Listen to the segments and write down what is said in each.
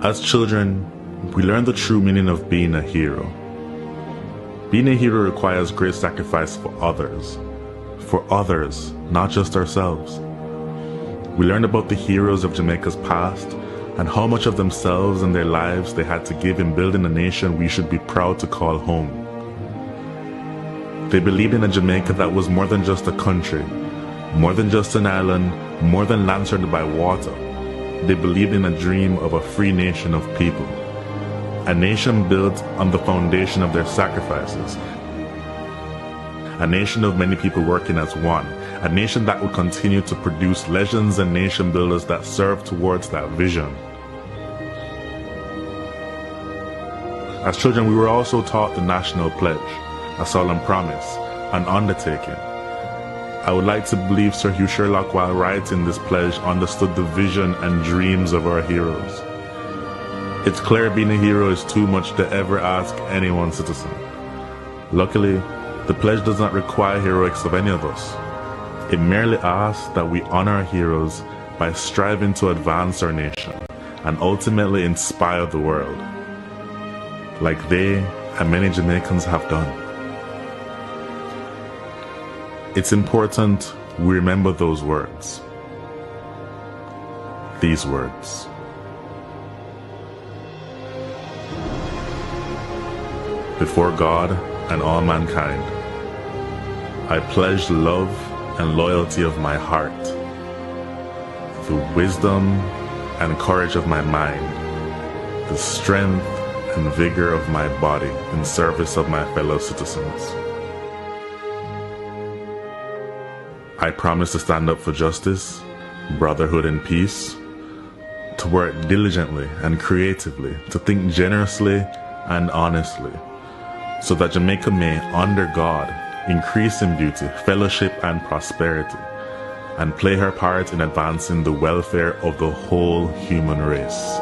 As children, we learn the true meaning of being a hero. Being a hero requires great sacrifice for others, not just ourselves. We learned about the heroes of Jamaica's past and how much of themselves and their lives they had to give in building a nation we should be proud to call home. They believed in a Jamaica that was more than just a country, more than just an island, more than land surrounded by water. They believed in a dream of a free nation of people, a nation built on the foundation of their sacrifices, a nation of many people working as one, a nation that would continue to produce legends and nation builders that serve towards that vision. As children, we were also taught the national pledge, a solemn promise, an undertaking. I would like to believe Sir Hugh Sherlock, while writing this pledge, understood the vision and dreams of our heroes. It's clear being a hero is too much to ever ask any one citizen. Luckily, the pledge does not require heroics of any of us. It merely asks that we honor our heroes by striving to advance our nation and ultimately inspire the world, like they and many Jamaicans have done. It's important we remember those words. These words. Before God and all mankind, I pledge the love and loyalty of my heart, the wisdom and courage of my mind, the strength and vigor of my body in service of my fellow citizens. I promise to stand up for justice, brotherhood, and peace, to work diligently and creatively, to think generously and honestly, so that Jamaica may, under God, increase in beauty, fellowship, and prosperity, and play her part in advancing the welfare of the whole human race.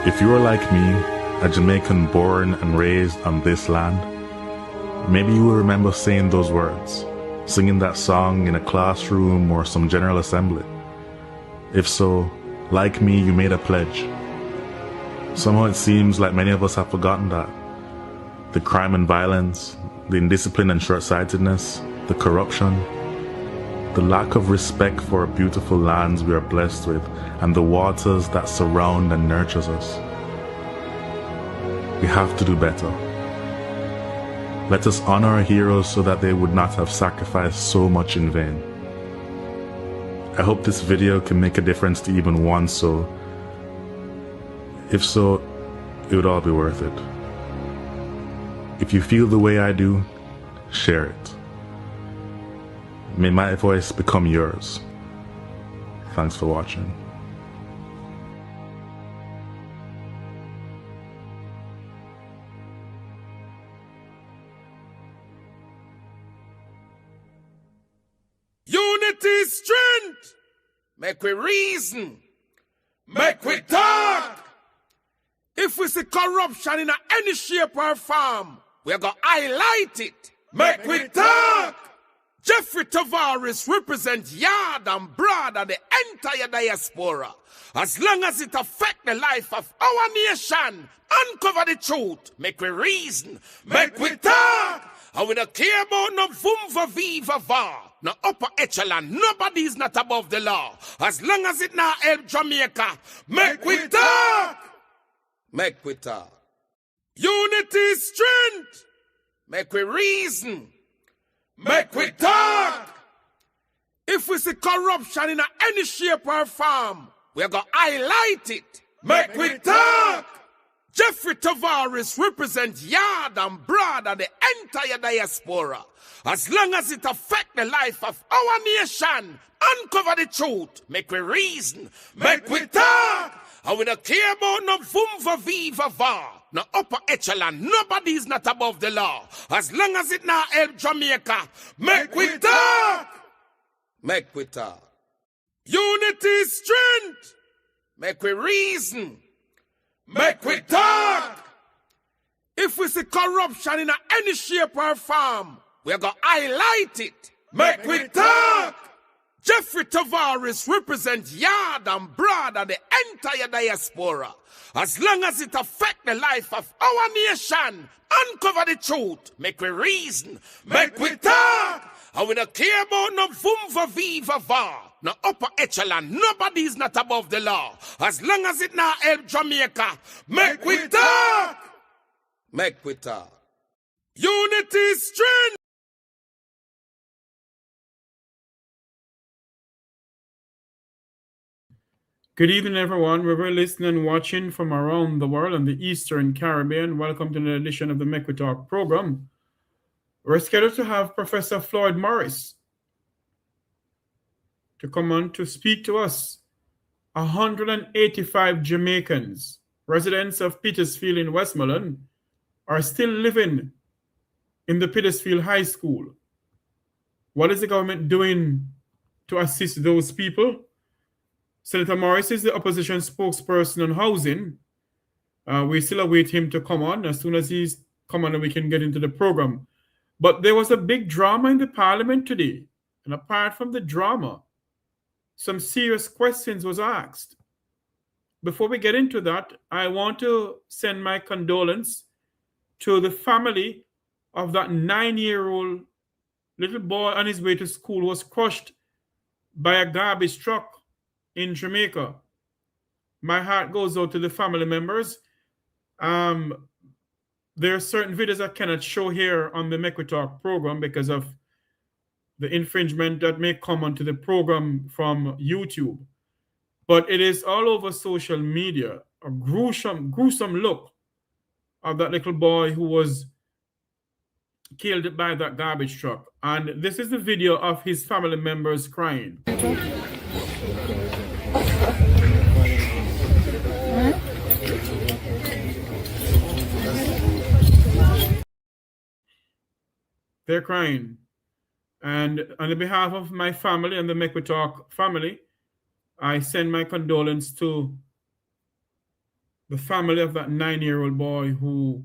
If you are like me, a Jamaican born and raised on this land, maybe you will remember saying those words, singing that song in a classroom or some general assembly. If so, like me, you made a pledge. Somehow it seems like many of us have forgotten that. The crime and violence, the indiscipline and short-sightedness, the corruption, the lack of respect for our beautiful lands we are blessed with, and the waters that surround and nurtures us. We have to do better. Let us honor our heroes so that they would not have sacrificed so much in vain. I hope this video can make a difference to even one soul. If so, it would all be worth it. If you feel the way I do, share it. May my voice become yours. Thanks for watching. Unity is strength. Make we reason. Make we talk. If we see corruption in any shape or form, we're going to highlight it. Make we talk. Jeffrey Tavares represents yard and broad and the entire diaspora. As long as it affects the life of our nation, uncover the truth. Make we reason. Make we talk. And we don't care about no vumva viva va. No upper echelon. Nobody is not above the law. As long as it not help Jamaica. Make we talk. Make we talk. Unity is strength. Make we reason. Make we talk. If we see corruption in any shape or form, we're going to highlight it. Make we talk. Jeffrey Tavares represents yard and broad and the entire diaspora. As long as it affects the life of our nation, uncover the truth. Make we reason. Make we talk. And we don't care about no vumva viva va. No upper echelon. Nobody is not above the law. As long as it not help Jamaica. Make we talk. Make we talk. Unity is strength. Make we reason. Make we talk. If we see corruption in any shape or form, we're going to highlight it. Make we talk. Jeffrey Tavares represents yard and broad and the entire diaspora. As long as it affects the life of our nation, uncover the truth. Make we reason. Make we talk. And we don't care about no vumva viva va. No upper echelon. Nobody is not above the law. As long as it not help Jamaica. Make we talk. Make we talk. Unity is strength. Good evening, everyone. Wherever listening and watching from around the world and the Eastern Caribbean, welcome to another edition of the Make We Talk program. We're scheduled to have Professor Floyd Morris to come on to speak to us. 185 Jamaicans, residents of Petersfield in Westmoreland, are still living in the Petersfield High School. What is the government doing to assist those people? Senator Morris is the opposition spokesperson on housing. We still await him to come on. As soon as he's come on, we can get into the program. But there was a big drama in the parliament today. And apart from the drama, some serious questions was asked. Before we get into that, I want to send my condolence to the family of that 9-year-old little boy on his way to school who was crushed by a garbage truck in Jamaica. My heart goes out to the family members. There are certain videos I cannot show here on the Make We Talk program because of the infringement that may come onto the program from YouTube. But it is all over social media, a gruesome look of that little boy who was killed by that garbage truck. And this is the video of his family members crying. They're crying. And on the behalf of my family and the Make We Talk family, I send my condolence to the family of that 9-year-old boy who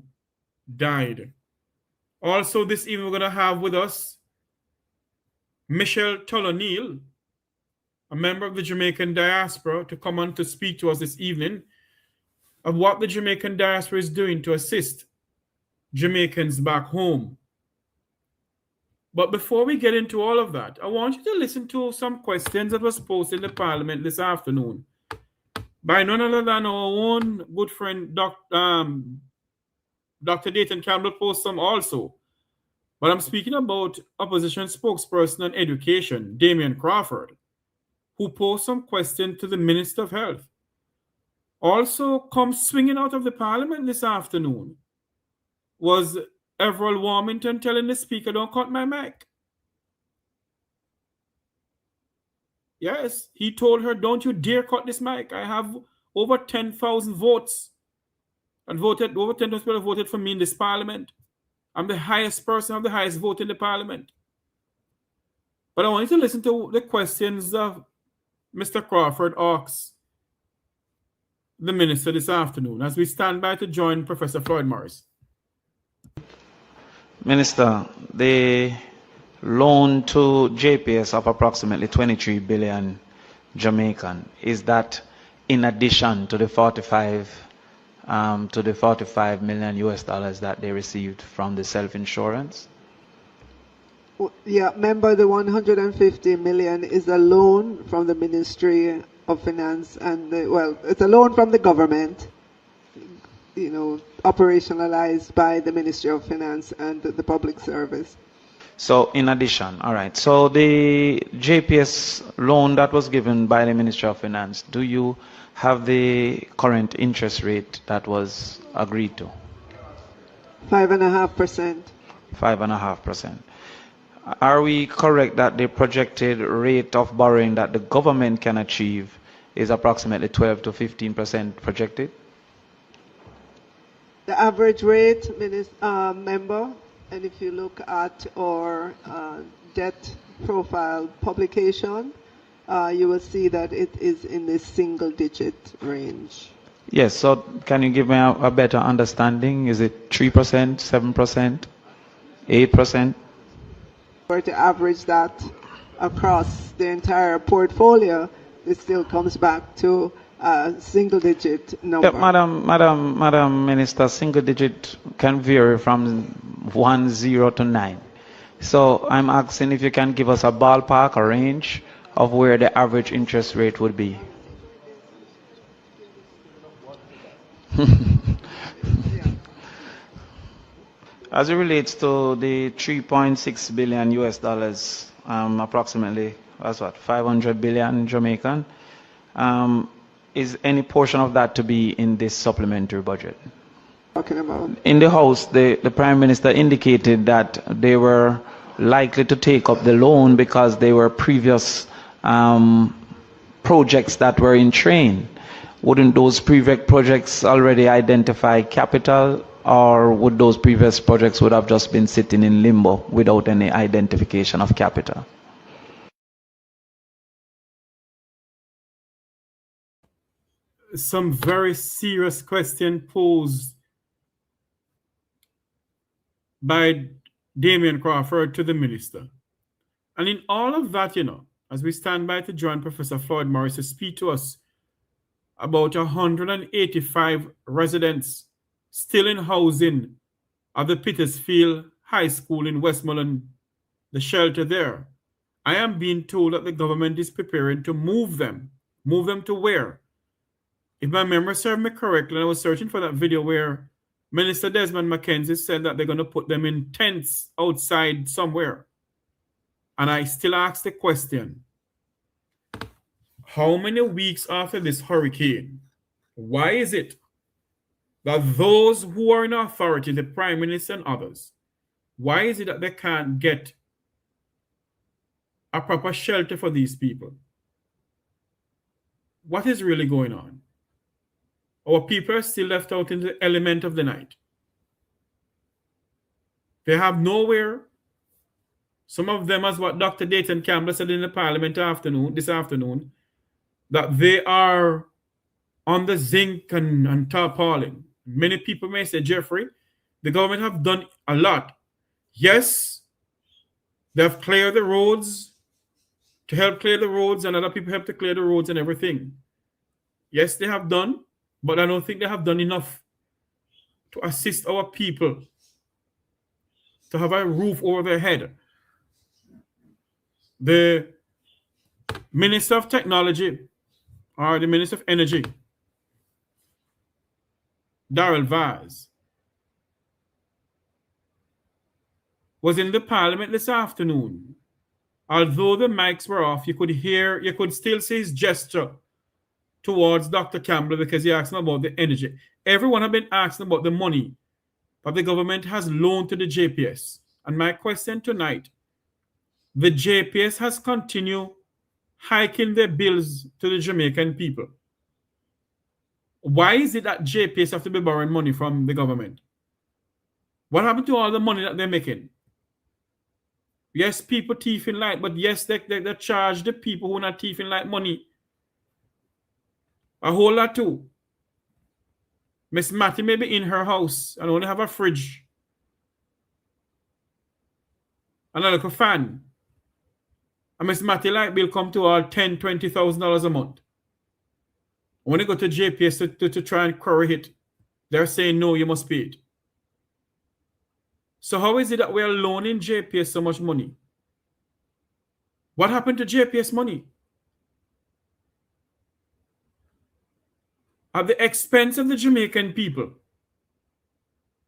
died. Also, this evening we're going to have with us Michelle Tolonil, a member of the Jamaican diaspora, to come on to speak to us this evening of what the Jamaican diaspora is doing to assist Jamaicans back home. But before we get into all of that, I want you to listen to some questions that was posted in the Parliament this afternoon by none other than our own good friend, Dr. Dayton Campbell posted some also. But I'm speaking about Opposition Spokesperson on Education, Damian Crawford, who posed some questions to the Minister of Health. Also, come swinging out of the Parliament this afternoon was Everald Warmington telling the speaker, don't cut my mic. Yes, he told her, don't you dare cut this mic. I have over 10,000 votes. And voted, over 10,000 people voted for me in this parliament. I'm the highest person, I'm the highest vote in the parliament. But I want you to listen to the questions of Mr. Crawford asks the minister this afternoon as we stand by to join Professor Floyd Morris. Minister, the loan to JPS of approximately 23 billion Jamaican, is that in addition to the 45 million US dollars that they received from the self-insurance? Yeah, remember the 150 million is a loan from the Ministry of Finance and it's a loan from the government, operationalized by the Ministry of Finance and the Public Service. So in addition, all right. So the JPS loan that was given by the Ministry of Finance, do you have the current interest rate that was agreed to? 5.5%. 5.5%. Are we correct that the projected rate of borrowing that the government can achieve is approximately 12 to 15% projected? The average rate, member, and if you look at our debt profile publication, you will see that it is in the single-digit range. Yes, so can you give me a better understanding? Is it 3%, 7%, 8%? To average that across the entire portfolio, it still comes back to a single-digit number. Yeah, Madam Minister, single-digit can vary from 10 to 9. So I'm asking if you can give us a ballpark, a range of where the average interest rate would be. As it relates to the 3.6 billion US dollars, approximately, that's what, 500 billion Jamaican, is any portion of that to be in this supplementary budget? Talking about? In the House, the Prime Minister indicated that they were likely to take up the loan because they were previous projects that were in train. Wouldn't those previous projects already identify capital, or would those previous projects would have just been sitting in limbo without any identification of capital? Some very serious question posed by Damian Crawford to the minister. And in all of that, as we stand by to join Professor Floyd Morris to speak to us about 185 residents still in housing at the Petersfield High School in Westmoreland, the shelter there. I am being told that the government is preparing to move them. Move them to where? If my memory serves me correctly, and I was searching for that video where Minister Desmond McKenzie said that they're going to put them in tents outside somewhere. And I still ask the question, how many weeks after this hurricane, why is it that those who are in authority, the Prime Minister and others, why is it that they can't get a proper shelter for these people? What is really going on? Our people are still left out in the element of the night. They have nowhere. Some of them, as what Dr. Dayton Campbell said in the Parliament this afternoon, that they are on the zinc and tarpaulin. Many people may say, Jeffrey, the government have done a lot. Yes, they have cleared the roads to help clear the roads, and other people help to clear the roads and everything. Yes, they have done, but I don't think they have done enough to assist our people to have a roof over their head. The Minister of Technology, or the Minister of Energy, Darrell Vaz, was in the Parliament this afternoon. Although the mics were off, you could still see his gesture towards Dr. Campbell because he asked him about the energy. Everyone had been asking about the money that the government has loaned to the JPS. And my question tonight, the JPS has continued hiking their bills to the Jamaican people. Why is it that JPS have to be borrowing money from the government? What happened to all the money that they're making? Yes, people thieving light, but yes, they charge the people who are not thieving light money. A whole lot too. Miss Mattie may be in her house and only have a fridge and a little fan. And Miss Mattie light bill come to all $10,000, $20,000 a month. When you go to JPS to try and query it, they're saying, no, you must pay it. So how is it that we are loaning JPS so much money? What happened to JPS money? At the expense of the Jamaican people.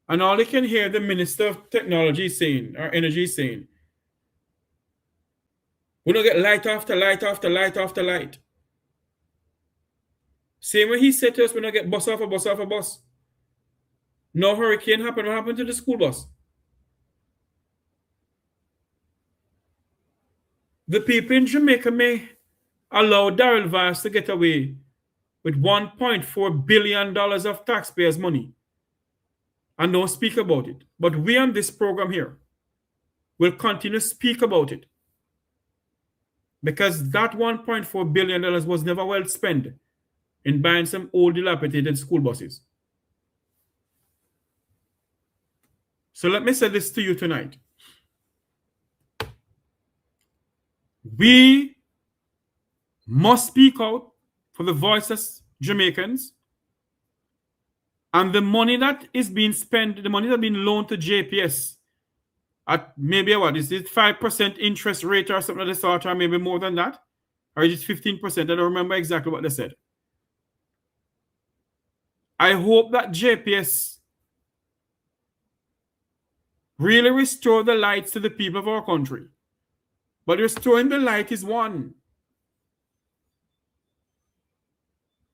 And all they can hear the Minister of Technology saying, or Energy saying, we don't get light after light after light after light. Same way he said to us, we don't get bus after bus after bus. No hurricane happened. What happened to the school bus? The people in Jamaica may allow Tavares to get away with $1.4 billion of taxpayers' money and don't speak about it. But we on this program here will continue to speak about it because that $1.4 billion was never well spent in buying some old dilapidated school buses. So let me say this to you tonight. We must speak out for the voiceless Jamaicans, and the money that is being spent, the money that being loaned to JPS at maybe what is it, 5% interest rate or something of the sort, or maybe more than that, or is it 15%? I don't remember exactly what they said. I hope that JPS really restore the lights to the people of our country. But restoring the light is one.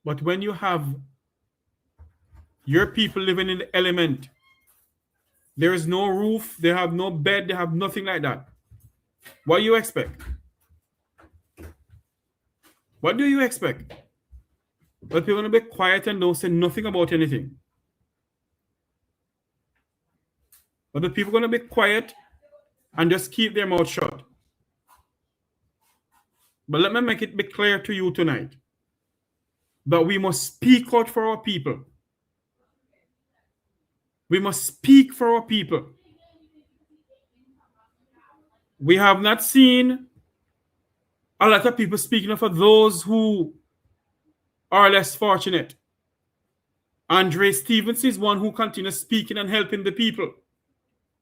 But when you have your people living in the element, there is no roof, they have no bed, they have nothing like that. What do you expect? What do you expect? But people are going to be quiet and don't say nothing about anything. But the people are going to be quiet and just keep their mouth shut. But let me make it be clear to you tonight that we must speak out for our people. We must speak for our people. We have not seen a lot of people speaking for those who are less fortunate. Andre Stevens is one who continues speaking and helping the people.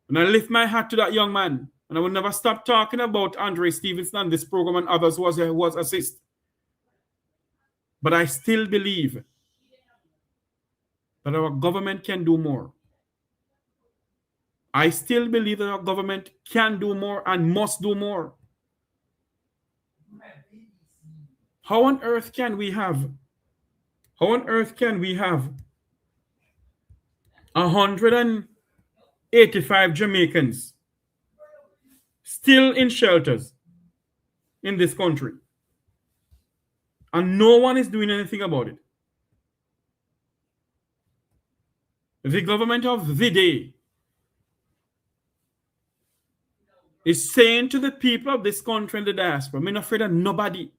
And I lift my hat to that young man. And I will never stop talking about Andre Stevenson and this program and others who was assist. But I still believe that our government can do more. I still believe that our government can do more and must do more. How on earth can we have 185 Jamaicans still in shelters in this country, and no one is doing anything about it? The government of the day is saying to the people of this country and the diaspora, I'm not afraid of nobody.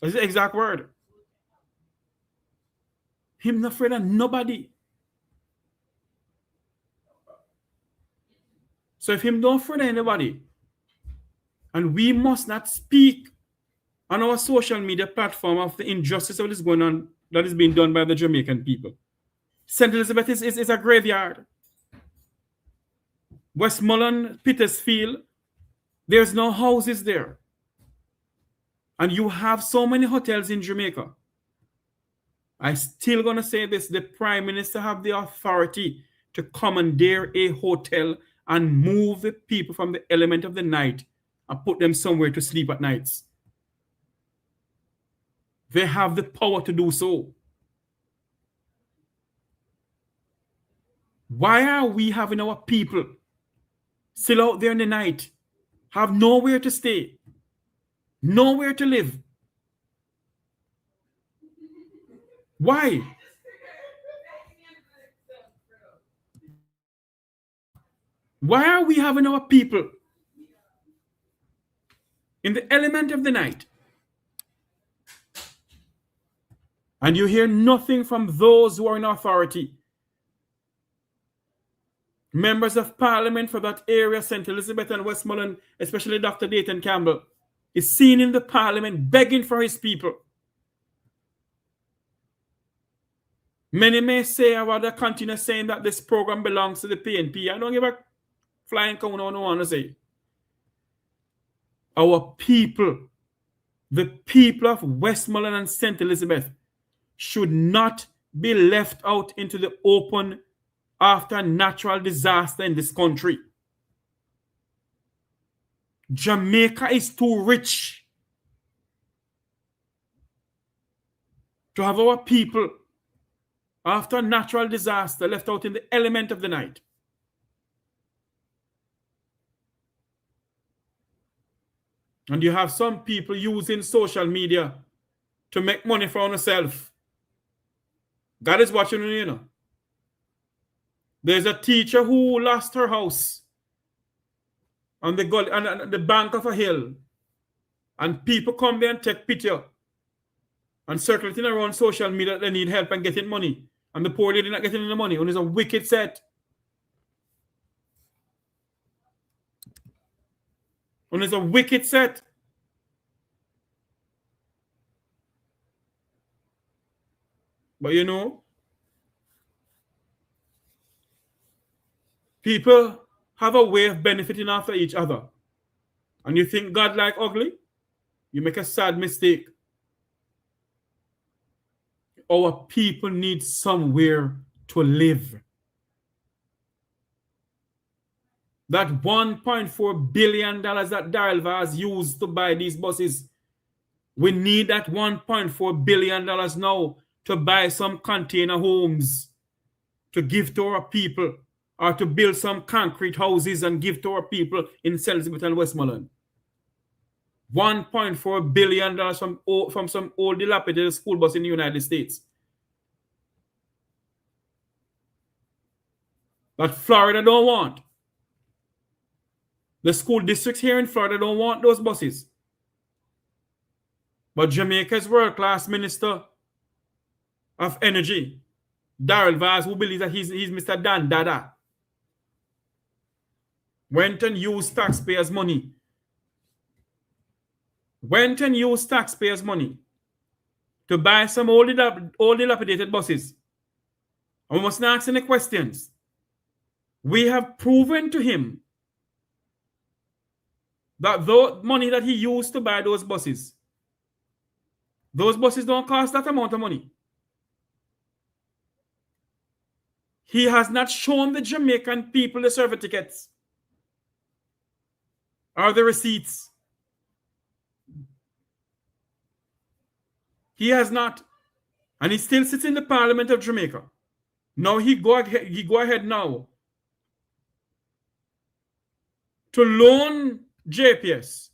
That's the exact word. I'm not afraid of nobody. So if him don't afraid of anybody, and we must not speak on our social media platform of the injustice that is going on, that is being done by the Jamaican people. St. Elizabeth is a graveyard. Westmoreland, Petersfield, there's no houses there. And you have so many hotels in Jamaica. I still gonna say this, the Prime Minister have the authority to commandeer a hotel and move the people from the element of the night and put them somewhere to sleep at nights. They have the power to do so. Why are we having our people still out there in the night, have nowhere to stay, nowhere to live? Why? Why are we having our people in the element of the night? And you hear nothing from those who are in authority. Members of Parliament for that area, St. Elizabeth and Westmoreland, especially Dr. Dayton Campbell, is seen in the Parliament begging for his people. Many may say, I rather continue saying that this program belongs to the PNP. I don't give a flying cow, no one to say. Our people, the people of Westmoreland and St. Elizabeth, should not be left out into the open after natural disaster in this country. Jamaica is too rich to have our people after natural disaster left out in the element of the night. And you have some people using social media to make money for themselves. God is watching you, know. There's a teacher who lost her house on the bank of a hill. And people come there and take picture and circulating around social media that they need help and getting money. And the poor lady not getting the money. And it's a wicked set. And it's a wicked set. But you know, people have a way of benefiting after each other. And you think God like ugly? You make a sad mistake. Our people need somewhere to live. That $1.4 billion that Tavares used to buy these buses, we need that $1.4 billion now to buy some container homes to give to our people, or to build some concrete houses and give to our people in St. Elizabeth and Westmoreland. $1.4 billion from some old dilapidated school bus in the United States. That Florida don't want. The school districts here in Florida don't want those buses. But Jamaica's world-class minister of energy, Tavares, who believes that he's Mr. Dan Dada, went and used taxpayers' money. To buy some old dilapidated buses. And we must not ask any questions. We have proven to him that the money that he used to buy those buses don't cost that amount of money. He has not shown the Jamaican people the server tickets or the receipts. He has not. And he still sits in the Parliament of Jamaica. Now he go ahead now to loan JPS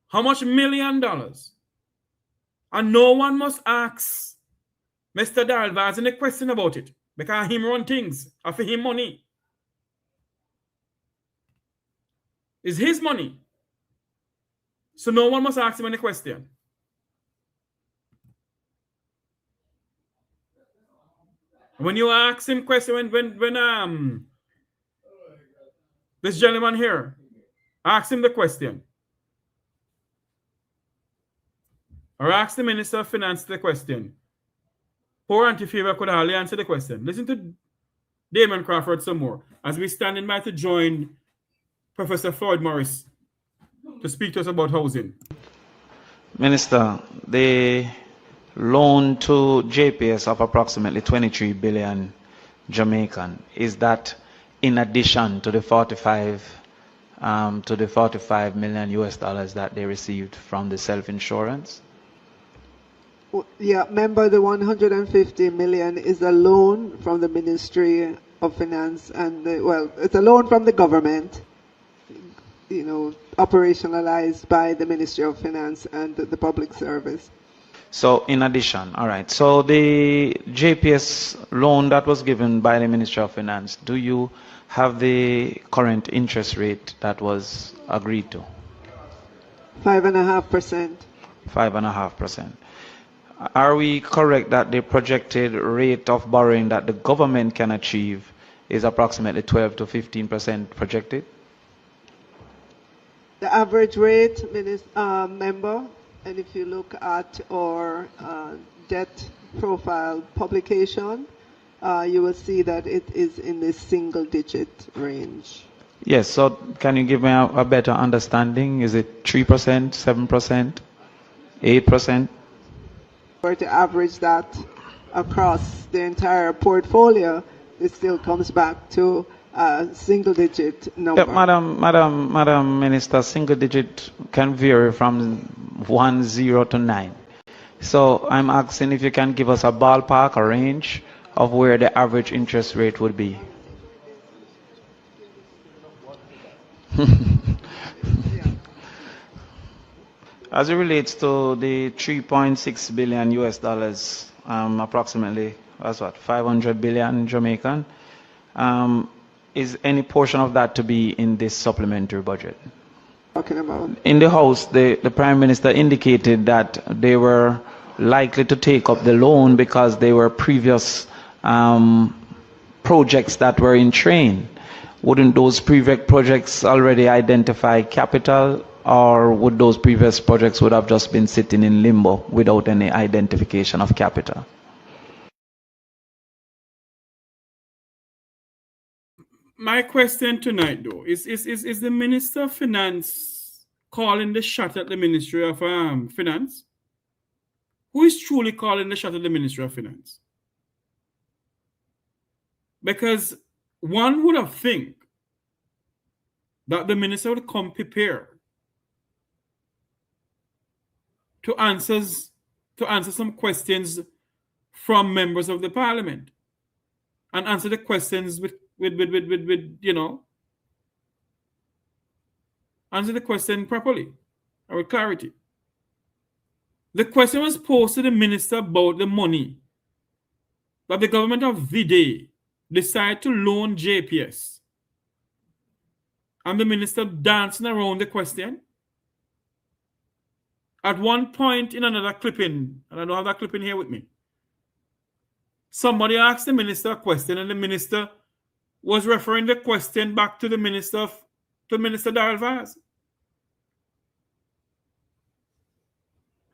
how much $1 million? And no one must ask Mr. Tavares any question about it, because him run things after him money. It's his money. So no one must ask him any question. When you ask him question, when this gentleman here, ask him the question. Or ask the Minister of Finance the question. Poor Anti-Favor could hardly answer the question. Listen to Damon Crawford some more as we stand in by to join Professor Floyd Morris to speak to us about housing. Minister, the loan to JPS of approximately 23 billion Jamaican, is that in addition to the 45 million US dollars that they received from the self-insurance? Yeah, remember the 150 million is a loan from the Ministry of Finance and, well, it's a loan from the government, you know, operationalized by the Ministry of Finance and the Public Service. So in addition, all right, so the JPS loan that was given by the Ministry of Finance, do you have the current interest rate that was agreed to? 5.5%. 5.5%. Are we correct that the projected rate of borrowing that the government can achieve is approximately 12 to 15% projected? The average rate, member, and if you look at our debt profile publication, you will see that it is in the single-digit range. Yes, so can you give me a better understanding? Is it 3%, 7%, 8%? Or to average that across the entire portfolio, it still comes back to a single-digit number. Yeah, Madam Minister, single-digit can vary from 10 to 9. So I'm asking if you can give us a ballpark, a range of where the average interest rate would be. As it relates to the 3.6 billion US dollars, approximately, that's what, 500 billion Jamaican, is any portion of that to be in this supplementary budget? Talking about. In the House, the Prime Minister indicated that they were likely to take up the loan because they were previous projects that were in train. Wouldn't those previous projects already identify capital, or would those previous projects would have just been sitting in limbo without any identification of capital? My question tonight, though, is the Minister of Finance calling the shot at the Ministry of Finance? Who is truly calling the shot at the Ministry of Finance? Because one would have think that the minister would come prepared to answer some questions from members of the parliament and answer the questions with you know, answer the question properly or with clarity. The question was posed to the minister about the money that the government of the day decided to loan JPS. And the minister dancing around the question. At one point in another clipping, and I don't have that clipping here with me, somebody asked the minister a question, and the minister was referring the question back to Minister Tavares.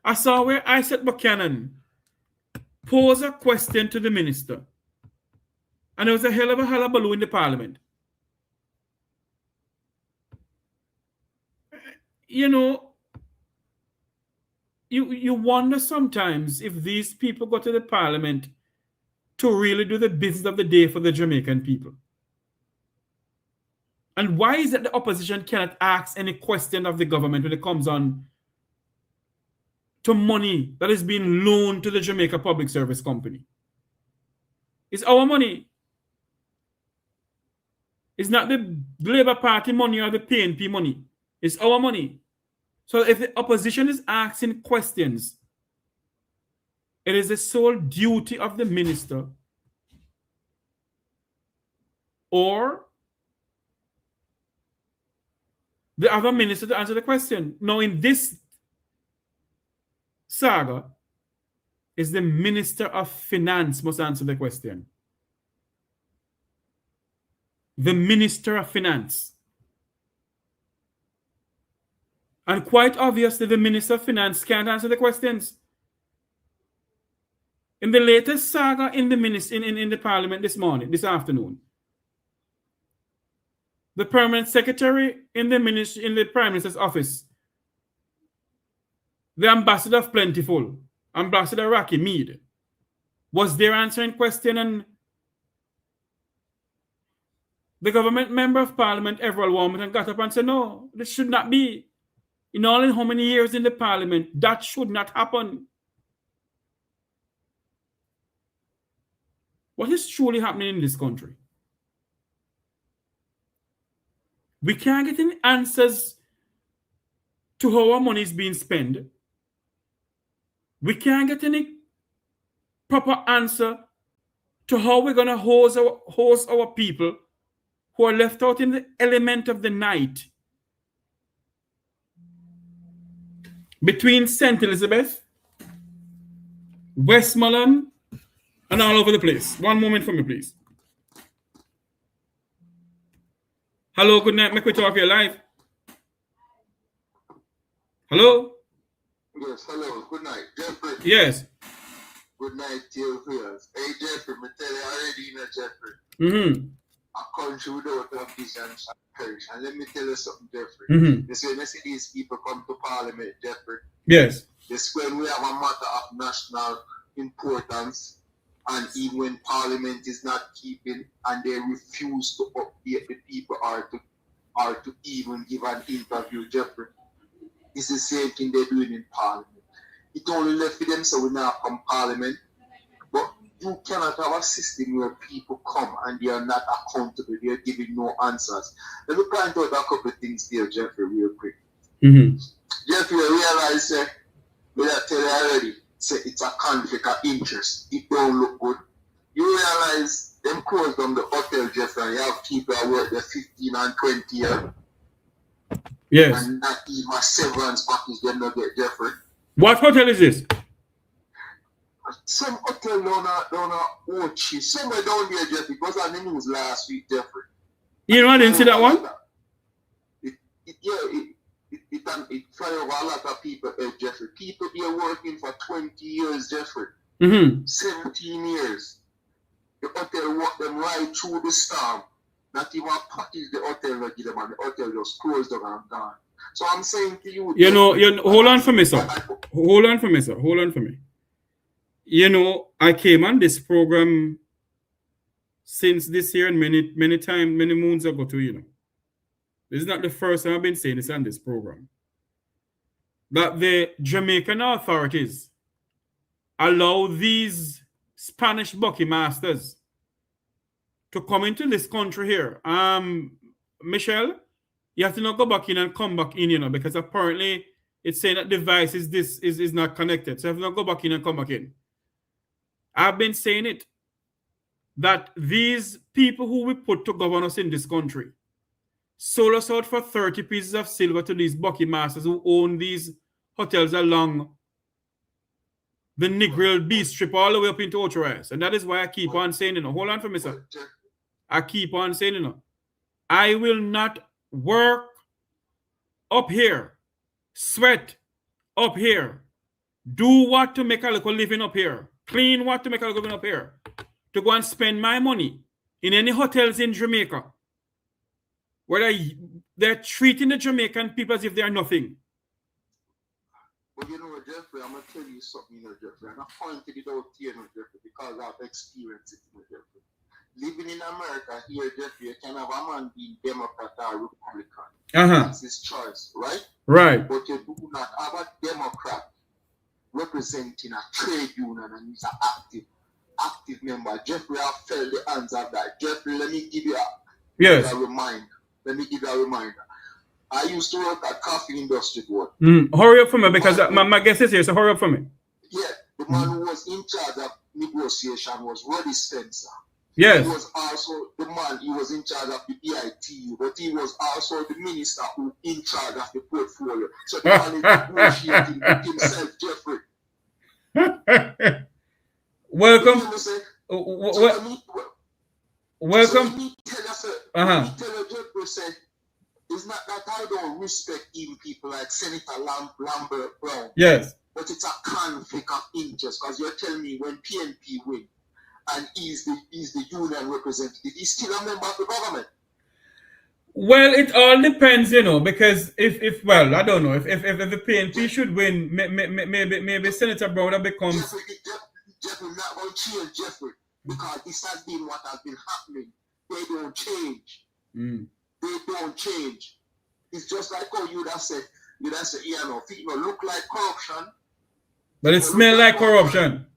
I saw where Isaac Buchanan posed a question to the minister, and there was a hell of a hullabaloo in the parliament. You know, you wonder sometimes if these people go to the parliament to really do the business of the day for the Jamaican people. And why is it the opposition cannot ask any question of the government when it comes on to money that is being loaned to the Jamaica Public Service Company? It's our money. It's not the Labour Party money or the PNP money. It's our money. So if the opposition is asking questions, it is the sole duty of the minister or the other minister to answer the question. Now, in this saga, is the Minister of Finance must answer the question. The Minister of Finance. And quite obviously, the Minister of Finance can't answer the questions. In the latest saga in the Parliament this afternoon, the Permanent Secretary in the Prime Minister's office, the Ambassador of Plentiful, Ambassador Rocky Mead, was there answering question, and the government member of Parliament, Everald Warmington, got up and said, no, this should not be. In how many years in the Parliament, that should not happen. what is truly happening in this country. We can't get any answers to how our money is being spent. We can't get any proper answer to how we're going to host our people who are left out in the element of the night between St. Elizabeth, Westmoreland, and all over the place. One moment for me, please. Hello, good night. Make we talk here live. Hello? Yes, hello. Good night. Jeffrey. Yes. Good night to your viewers. Hey, Jeffrey, I tell you already, you know, Jeffrey. Mm-hmm. A country without a vision shall perish. And let me tell you something, Jeffrey. Mm-hmm. This when I see these people come to Parliament, Jeffrey. Yes. This when we have a matter of national importance, and even when Parliament is not keeping, and they refuse to update the people or to even give an interview, Jeffrey. It's the same thing they're doing in Parliament. It only left for them, so we now come Parliament. But you cannot have a system where people come and they are not accountable. They are giving no answers. Let me point out a couple of things there, Jeffrey, real quick. Mm-hmm. Jeffrey, you realize, we are telling you already, say it's a conflict of interest. It don't look good. You realize them closed down the hotel, Jeffrey, and you have people that work there 15 and 20 years. Yes. And not even a severance package they not get, Jeffrey. What hotel is this? Some hotel down Ochi, somewhere down there, Jeffrey, because I knew it was last week, Jeffrey. You know, I didn't see that one. It fly over a lot of people, Jeffrey. People here working for 20 years, Jeffrey. Mm-hmm. 17 years. The hotel walked them right through the storm. Not even package the hotel that give them, and the hotel just closed down and gone. So I'm saying to you, hold on for me, sir. Hold on for me. You know, I came on this program since this year and many moons ago too, you know. This is not the first time I've been saying this on this program. That the Jamaican authorities allow these Spanish bucky masters to come into this country here. Michelle, you have to not go back in and come back in, you know, because apparently it's saying that device is not connected. So you have to not go back in and come back in. I've been saying it, that these people who we put to govern us in this country sold us out for 30 pieces of silver to these bucky masters who own these hotels along the Negril B Strip all the way up into Ocho. And that is why I keep on saying, you know, hold on for me, sir. I keep on saying, you know, I will not work up here, sweat up here, do what to make a little living up here, clean what to make a little living up here, to go and spend my money in any hotels in Jamaica where they're treating the Jamaican people as if they are nothing. But you know, Jeffrey, I'm going to tell you something, you know, Jeffrey, and I pointed it out here, you know, Jeffrey, because I've experienced it, you know, Jeffrey. Living in America here, Jeffrey, you can have a man being Democrat or Republican. That's his choice, right? Right. But you do not have a Democrat representing a trade union and he's an active member. Jeffrey, I felt the hands of that. Jeffrey, let me give you a reminder. I used to work at coffee industry board. Hurry up for me because my guest is here, so hurry up for me. Yeah, the man who was in charge of negotiation was Roddy Spencer. Yes. He was also the man, he was in charge of the EITU, but he was also the minister who in charge of the portfolio. So the man is negotiating with himself, Jeffrey. Welcome. Welcome. So let me tell you, Jeffrey, say, it's not that I don't respect even people like Senator Lambert Brown. Yes. But it's a conflict of interest because you're telling me when PNP win and he's the union representative, he's still a member of the government. Well, it all depends, you know, because if I don't know, if the PNP should win, maybe Senator Brown becomes... Jeffrey, not going to change, Jeffrey, because this has been what has been happening. They don't change. They don't change. It's just like how you'd have said, you know, it look like corruption. But it smells like corruption.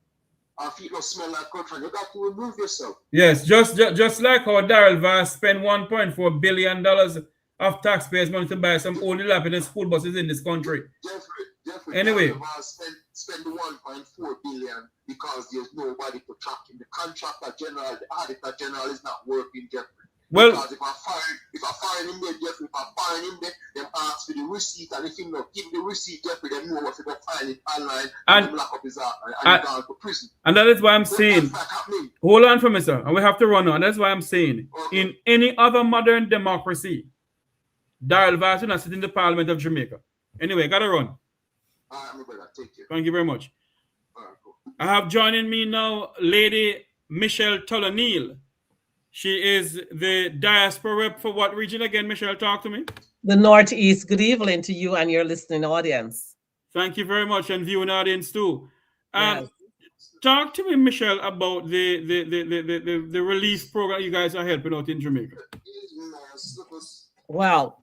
and if it don't smell like contract, you got to remove yourself. Yes, just like how Daryl Vance spent $1.4 billion of taxpayers' money to buy some old dilapidated school buses in this country. Jeffrey, Anyway. Daryl Vance spend the 1.4 billion because there's nobody to track him. The contractor general, the auditor general is not working, Jeffrey. Well, because if I fire him there, Jeffrey, if I fire him there, them ask for the receipt, and if he not give the receipt, Jeffrey, they know what to file it online and lock up his ass and he gone to prison. And that is why I'm saying, hold on for me, sir, and we have to run on. That's why I'm saying, in any other modern democracy, Daryl Vance will not sit in the Parliament of Jamaica. Anyway, gotta run. All right, my brother, take care. Thank you very much. All right, cool. I have joining me now Lady Michelle Tolonil. She is the diaspora rep for what region again, Michelle? Talk to me. The Northeast. Good evening to you and your listening audience. Thank you very much, and viewing audience too. Yes. Talk to me, Michelle, about the relief program you guys are helping out in Jamaica. Well,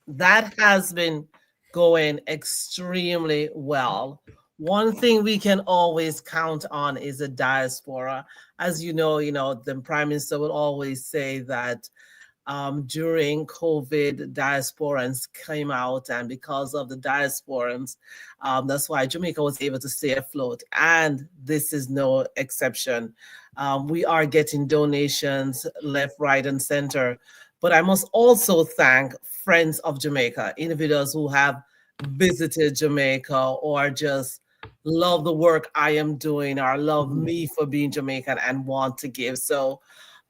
that has been going extremely well. One thing we can always count on is the diaspora. As you know, the Prime Minister will always say that during COVID, diasporans came out, and because of the diasporans, that's why Jamaica was able to stay afloat. And this is no exception. We are getting donations left, right, and center. But I must also thank friends of Jamaica, individuals who have visited Jamaica or just love the work I am doing or love me for being Jamaican and want to give. So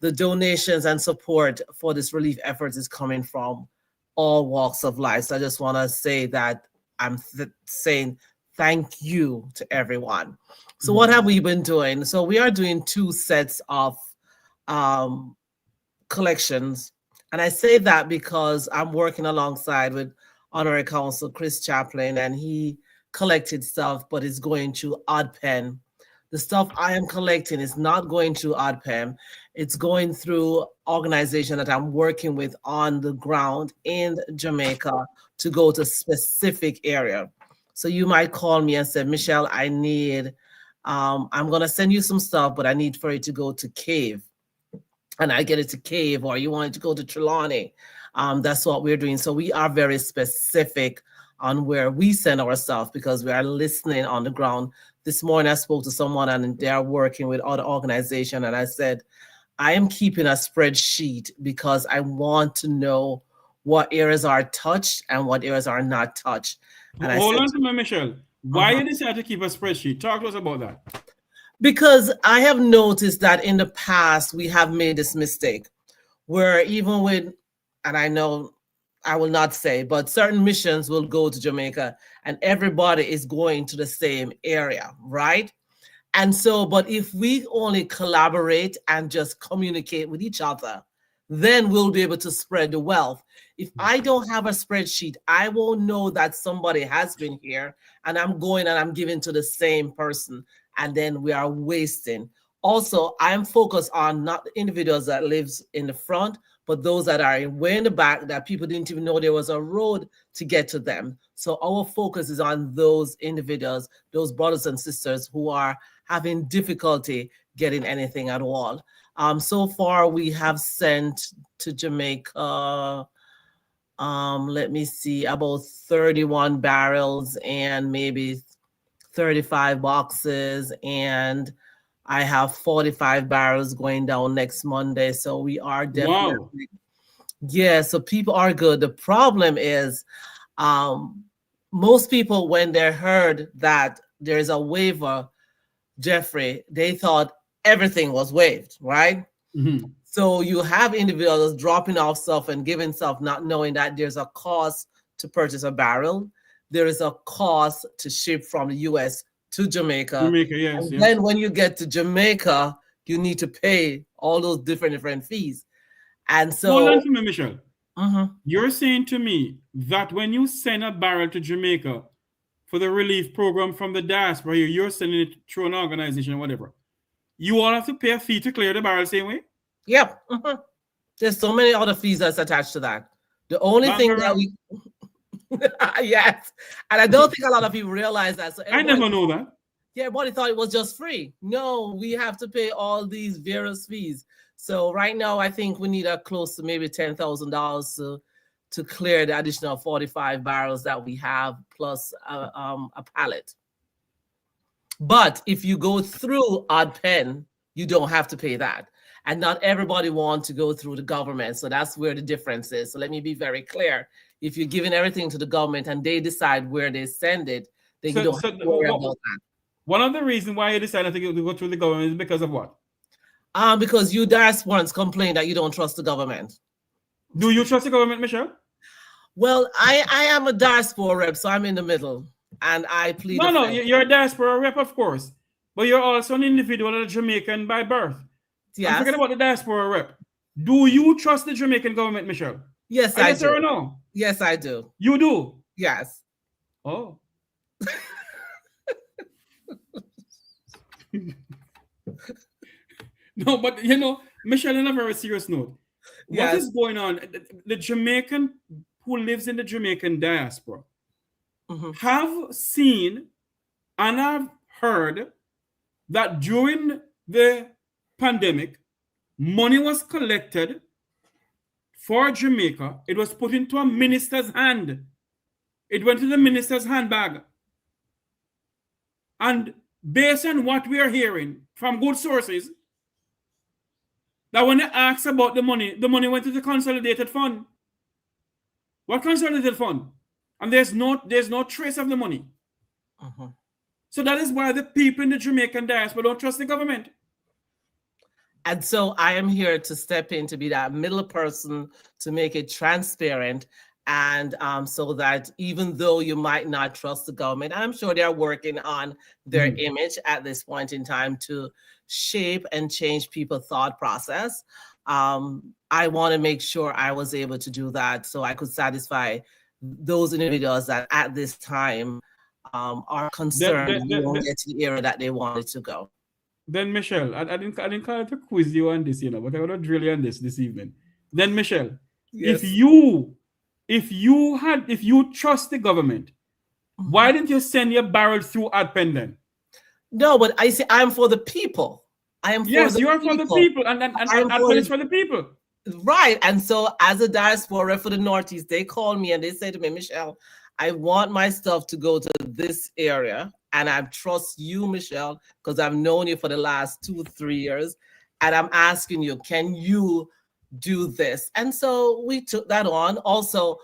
the donations and support for this relief efforts is coming from all walks of life. So I just want to say that I'm saying thank you to everyone. So what have we been doing? So we are doing 2 sets of collections. And I say that because I'm working alongside with Honorary Counsel Chris Chaplin, and he collected stuff, but it's going to OddPen. The stuff I am collecting is not going through OddPen. It's going through organization that I'm working with on the ground in Jamaica to go to a specific area. So you might call me and say, Michelle, I need, I'm going to send you some stuff, but I need for it to go to Cave. And I get it to Cave, or you want it to go to Trelawney. That's what we're doing. So we are very specific on where we send our stuff because we are listening on the ground. This morning I spoke to someone and they're working with other organization, and I said, I am keeping a spreadsheet because I want to know what areas are touched and what areas are not touched. And Hold on to me, Michelle. Why you decide to keep a spreadsheet? Talk to us about that. Because I have noticed that in the past we have made this mistake where even with, and I know I will not say, but certain missions will go to Jamaica and everybody is going to the same area, right? And so, but if we only collaborate and just communicate with each other, then we'll be able to spread the wealth. If I don't have a spreadsheet, I won't know that somebody has been here and I'm going and I'm giving to the same person, and then we are wasting. Also, I'm focused on not the individuals that lives in the front, but those that are way in the back that people didn't even know there was a road to get to them. So our focus is on those individuals, those brothers and sisters who are having difficulty getting anything at all. So far, we have sent to Jamaica, let me see, about 31 barrels and maybe 35 boxes, and I have 45 barrels going down next Monday. So we are definitely, wow. Yeah, so people are good. The problem is most people, when they heard that there's a waiver, Jeffrey, they thought everything was waived, right? Mm-hmm. So you have individuals dropping off stuff and giving stuff, not knowing that there's a cost to purchase a barrel. There is a cost to ship from the U.S. to Jamaica. Yes. And then when you get to Jamaica, you need to pay all those different fees. And so, hold on to me, Michelle. You're saying to me that when you send a barrel to Jamaica for the relief program from the diaspora here, you're sending it through an organization or whatever, you all have to pay a fee to clear the barrel same way? Yep. There's so many other fees that's attached to that. The only thing that we... Yes. And I don't think a lot of people realize that. So I never know that. Yeah, everybody thought it was just free. No, we have to pay all these various fees. So right now, I think we need close to maybe $10,000 to clear the additional 45 barrels that we have, plus a pallet. But if you go through Odd Pen, you don't have to pay that. And not everybody wants to go through the government. So that's where the difference is. So let me be very clear. If you're giving everything to the government and they decide where they send it, then you don't have to worry about that. One of the reasons why you decided to go through the government is because of what? Because you diasporans complain that you don't trust the government. Do you trust the government, Michelle? Well, I am a diaspora rep, so I'm in the middle, and I plead. No, you're a diaspora rep, of course, but you're also an individual, a Jamaican by birth. Yes. Forget about the diaspora rep. Do you trust the Jamaican government, Michelle? Yes, I do. Yes or no? Yes, I do. You do? Yes. Oh. No, but Michelle, on a very serious note, what is going on? The Jamaican who lives in the Jamaican diaspora have seen and have heard that during the pandemic, money was collected for Jamaica. It was put into a minister's hand. It went to the minister's handbag. And based on what we are hearing from good sources, that when they asked about the money went to the consolidated fund. What consolidated fund? And there's no trace of the money. So that is why the people in the Jamaican diaspora don't trust the government. And so I am here to step in to be that middle person to make it transparent, and so that even though you might not trust the government, I'm sure they're working on their image at this point in time to shape and change people's thought process. I want to make sure I was able to do that so I could satisfy those individuals that at this time are concerned they won't get to the area that they wanted to go. Then Michelle, I didn't call it to quiz you on this, but I'm going to drill you on this evening. Then Michelle, yes. if you trust the government, why didn't you send your barrel through Adpen then? No, but I say I'm for the people. I am for yes, the you are people. For the people, and Adpen is for the people. Right. And so as a diaspora for the Northeast, they called me and they said to me, Michelle, I want my stuff to go to this area. And I trust you, Michelle, because I've known you for the last 2-3 years. And I'm asking you, can you do this? And so we took that on. Also,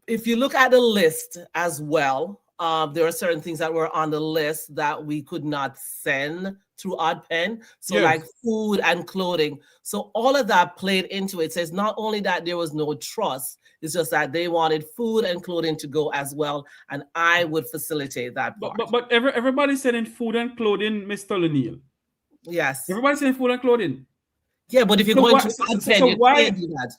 if you look at the list as well, there are certain things that were on the list that we could not send through Adpen. So yes. Like food and clothing. So all of that played into it. So it's not only that there was no trust, it's just that they wanted food and clothing to go as well. And I would facilitate that part. But everybody's sending food and clothing, Mr. O'Neill. Yes. Everybody's sending food and clothing. Yeah, but if you're going through Adpen, you can't do that.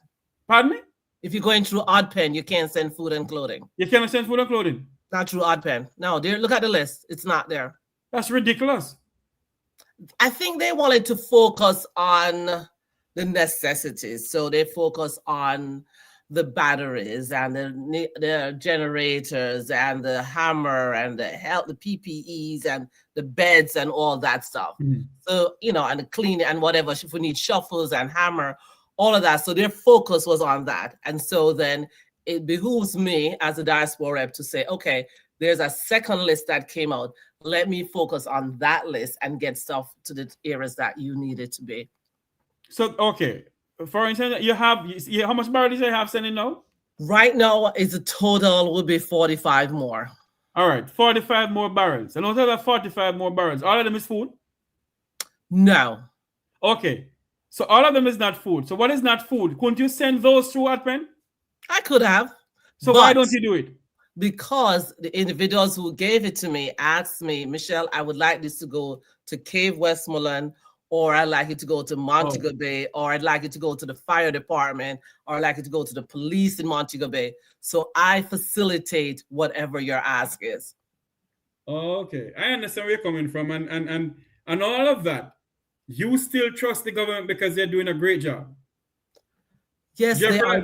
Pardon me? If you're going through Adpen, you can't send food and clothing. You cannot send food and clothing? Not through Adpen. No, look at the list. It's not there. That's ridiculous. I think they wanted to focus on the necessities. So they focus on the batteries and the generators and the hammer and the PPEs and the beds and all that stuff. So, and the cleaning and whatever, if we need shuffles and hammer, all of that. So their focus was on that. And so then it behooves me as a diaspora rep to say, okay, there's a second list that came out. Let me focus on that list and get stuff to the areas that you need it to be. So, okay. For instance, how much barrels do you have sending now? Right now, it's a total will be 45 more. All right, 45 more barrels. And out of that 45 more barrels, all of them is food? No. Okay. So all of them is not food. So what is not food? Couldn't you send those through Adpen? I could have. So why don't you do it? Because the individuals who gave it to me asked me, Michelle, I would like this to go to Cave Westmoreland, or I'd like it to go to Montego Bay, or I'd like it to go to the fire department, or I'd like it to go to the police in Montego Bay. So I facilitate whatever your ask is. Okay, I understand where you're coming from, and all of that. You still trust the government because they're doing a great job. Yes, they are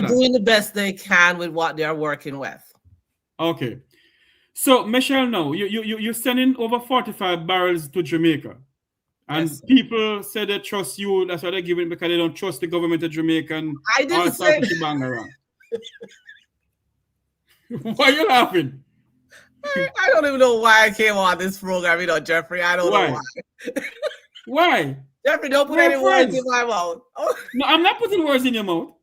doing the best they can with what they're working with. Okay. So, Michelle, no, you're sending over 45 barrels to Jamaica. And Yes. people say they trust you. That's why they give it, because they don't trust the government of Jamaica and I didn't say shebang around. Why are you laughing? I don't even know why I came on this program, Jeffrey. I don't know why. Why? Jeffrey, don't put any words in my mouth. Oh. No, I'm not putting words in your mouth.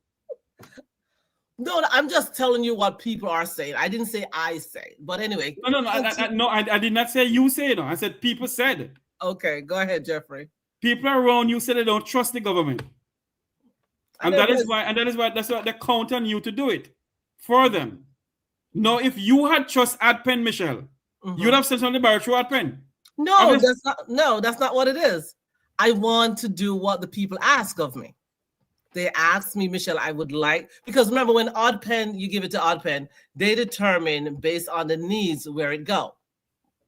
No, I'm just telling you what people are saying. I didn't say I say. But anyway. No, I did not say you say it. No. I said people said it. Okay, go ahead, Jeffrey. People around you said they don't trust the government. And that's why they count on you to do it for them. No, if you had trust Adpen, Michelle, you'd have sent on the barrel through Adpen. No, that's not what it is. I want to do what the people ask of me. They asked me, Michelle, I would like, because remember when Oddpen, you give it to Oddpen, they determine based on the needs where it go.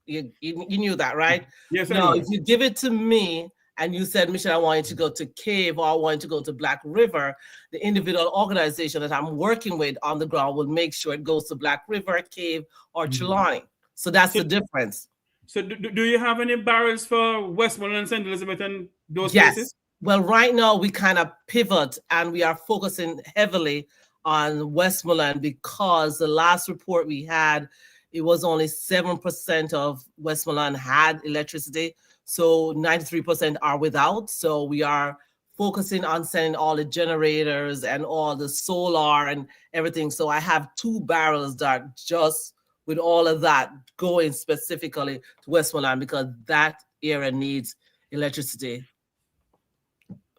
You knew that, right? Yes. No, if you give it to me and you said, Michelle, I want you to go to Cave or I want you to go to Black River, the individual organization that I'm working with on the ground will make sure it goes to Black River, Cave, or Trelawney. So that's the difference. So do you have any barrels for Westmoreland and St. Elizabeth and those places? Well, right now we kind of pivot and we are focusing heavily on Westmoreland because the last report we had, it was only 7% of Westmoreland had electricity. So 93% are without. So we are focusing on sending all the generators and all the solar and everything. So I have 2 barrels that just with all of that going specifically to Westmoreland because that area needs electricity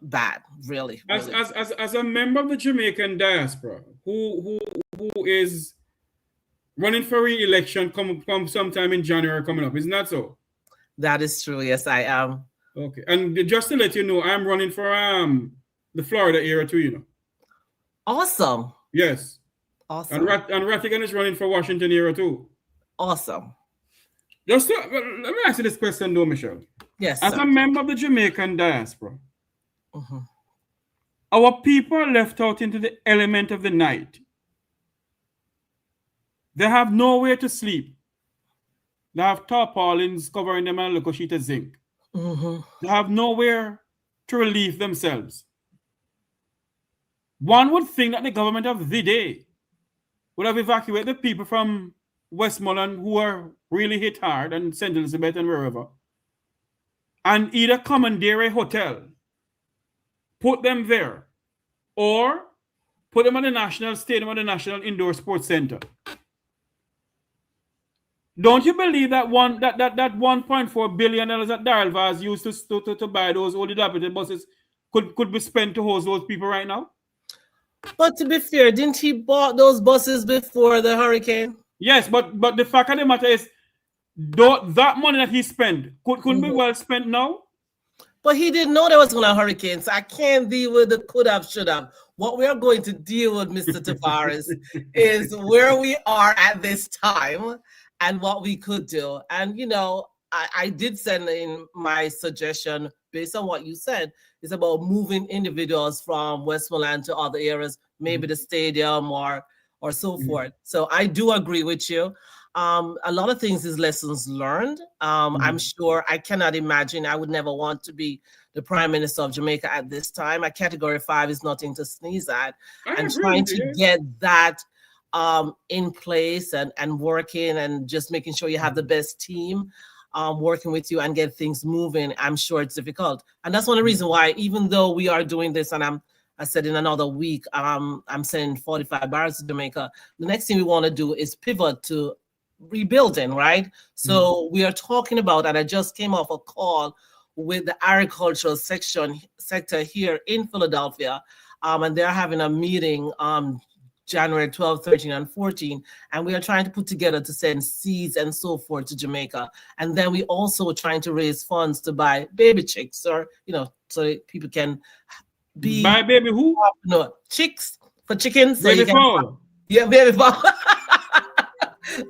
bad, really. As a member of the Jamaican diaspora who is running for re-election come sometime in January coming up, isn't that so? That is true. Yes, I am. Okay, and just to let you know, I'm running for the Florida area too. Awesome. Yes. Awesome. And Rattigan is running for Washington area too. Awesome. Let me ask you this question, though, Michelle. Yes. As a member of the Jamaican diaspora, our people are left out into the element of the night. They have nowhere to sleep. They have tarpaulins covering them and a little sheet of zinc. They have nowhere to relieve themselves. One would think that the government of the day would have evacuated the people from Westmoreland who are really hit hard and St. Elizabeth and wherever, and either commandeer a hotel, put them there, or put them at the National Stadium or the National Indoor Sports Center. Don't you believe that that $1.4 billion that Darrell Vaz used to buy those old dilapidated buses could be spent to host those people right now? But to be fair, didn't he bought those buses before the hurricane? Yes, but the fact of the matter is, that money that he spent couldn't be well spent now. But he didn't know there was going to hurricane, so I can't deal with the could have, should have. What we are going to deal with, Mr. Tavares, is where we are at this time and what we could do. And, I did send in my suggestion based on what you said. It's about moving individuals from Westmoreland to other areas, maybe the stadium or so forth. So I do agree with you. A lot of things is lessons learned. I'm sure I cannot imagine. I would never want to be the Prime Minister of Jamaica at this time. A Category 5 is nothing to sneeze at. And trying to get that in place and working and just making sure you have the best team working with you and get things moving, I'm sure it's difficult. And that's one of the reasons why, even though we are doing this and I said in another week, I'm sending 45 barrels to Jamaica, the next thing we want to do is pivot to rebuilding, right? So we are talking about, and I just came off a call with the agricultural sector here in Philadelphia, and they're having a meeting January 12, 13, and 14, and we are trying to put together to send seeds and so forth to Jamaica. And then we also trying to raise funds to buy baby chicks, or so that people can buy baby who? No, chicks for chickens. Baby fowl. Yeah, baby fowl.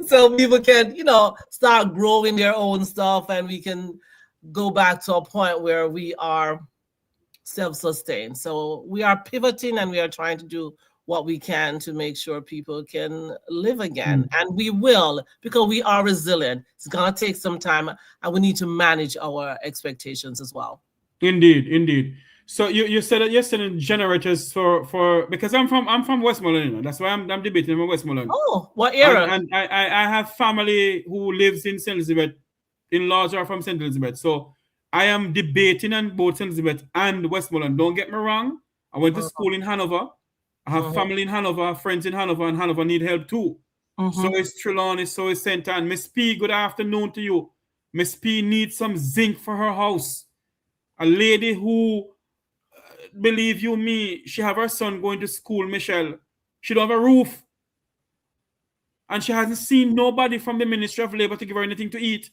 So people can, start growing their own stuff, and we can go back to a point where we are self-sustained. So we are pivoting and we are trying to do what we can to make sure people can live again. And we will, because we are resilient. It's going to take some time, and we need to manage our expectations as well. Indeed, indeed. So you said that you're sending generators for because I'm from Westmoreland, you know? That's why I'm debating in Westmoreland. Oh, what era? And I have family who lives in St. Elizabeth, in-laws are from St. Elizabeth. So I am debating on both St. Elizabeth and Westmoreland. Don't get me wrong. I went to school in Hanover. I have family in Hanover, friends in Hanover, and Hanover need help too. So is Trelawney, so is St. Anne. Miss P, good afternoon to you. Miss P needs some zinc for her house. A lady who, believe you me, she have her son going to school, Michelle. She don't have a roof. And she hasn't seen nobody from the Ministry of Labor to give her anything to eat.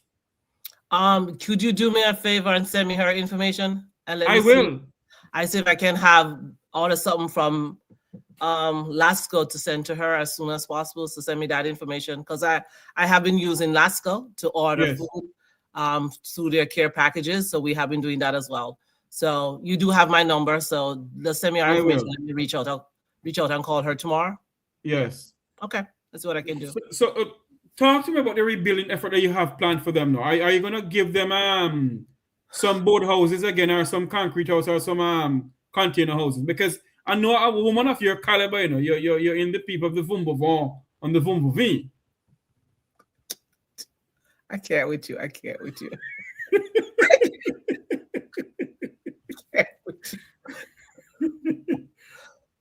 Could you do me a favor and send me her information? And let me I will. I see if I can have order something from Lasco to send to her as soon as possible. So send me that information, because I have been using Lasco to order food through their care packages. So we have been doing that as well. So you do have my number. So let's send me our information. Let me reach out. I'll reach out and call her tomorrow. Yes. Okay, that's what I can do. So talk to me about the rebuilding effort that you have planned for them now. Are you going to give them some board houses again, or some concrete house, or some container houses? Because I know a woman of your caliber, you know, you're in the people of the Vumbavon on the Vumbavin. I can't with you. I can't with you.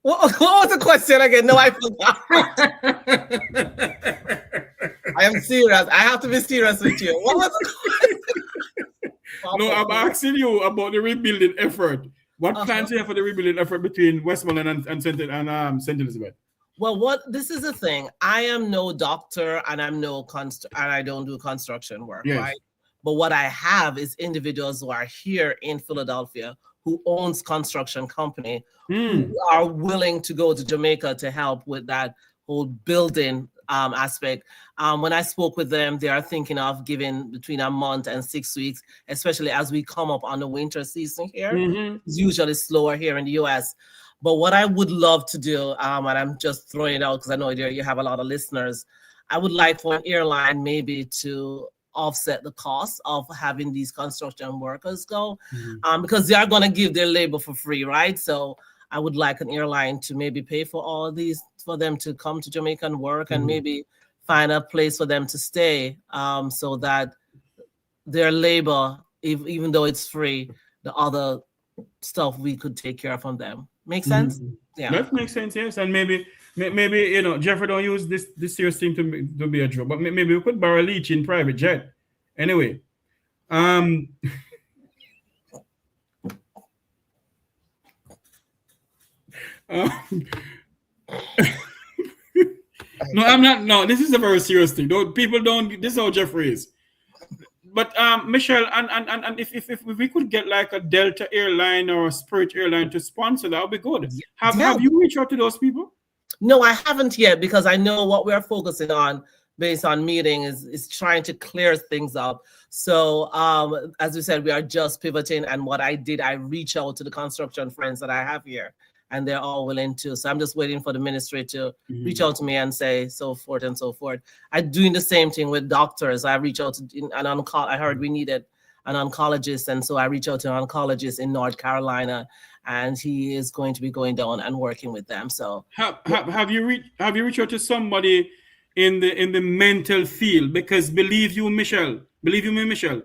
What was the question again? No, I forgot. I am serious. I have to be serious with you. What was the question? No, I'm asking you about the rebuilding effort. What plans you have for the rebuilding effort between Westmoreland and St. Elizabeth? Well, this is the thing. I am no doctor, and and I don't do construction work, right? But what I have is individuals who are here in Philadelphia who owns construction company who are willing to go to Jamaica to help with that whole building aspect. When I spoke with them, they are thinking of giving between a month and 6 weeks, especially as we come up on the winter season here. It's usually slower here in the US. But what I would love to do, and I'm just throwing it out because I know you have a lot of listeners, I would like for an airline maybe to offset the cost of having these construction workers go, because they are going to give their labor for free, right? So I would like an airline to maybe pay for all of these, for them to come to Jamaica and work, and maybe find a place for them to stay, so that their labor, even though it's free, the other stuff we could take care of from them. Make sense? Yeah, that makes sense. Yes, and maybe you know, Jeffrey don't use this serious thing to be a joke, but maybe we could borrow a leech in private jet. Anyway, no, I'm not. No, this is a very serious thing. This is how Jeffrey is. But Michelle, and if we could get like a Delta airline or a Spirit airline to sponsor, that would be good. Have you reached out to those people? No, I haven't yet, because I know what we're focusing on based on meeting is trying to clear things up. So as we said, we are just pivoting, and what I did, I reached out to the construction friends that I have here, and they're all willing to. So I'm just waiting for the ministry to reach out to me and say so forth and so forth. I'm doing the same thing with doctors. I reached out to I heard we needed an oncologist, and so I reached out to an oncologist in North Carolina, and he is going to be going down and working with them. So have you reached out to somebody in the mental field? Because believe you me, Michelle,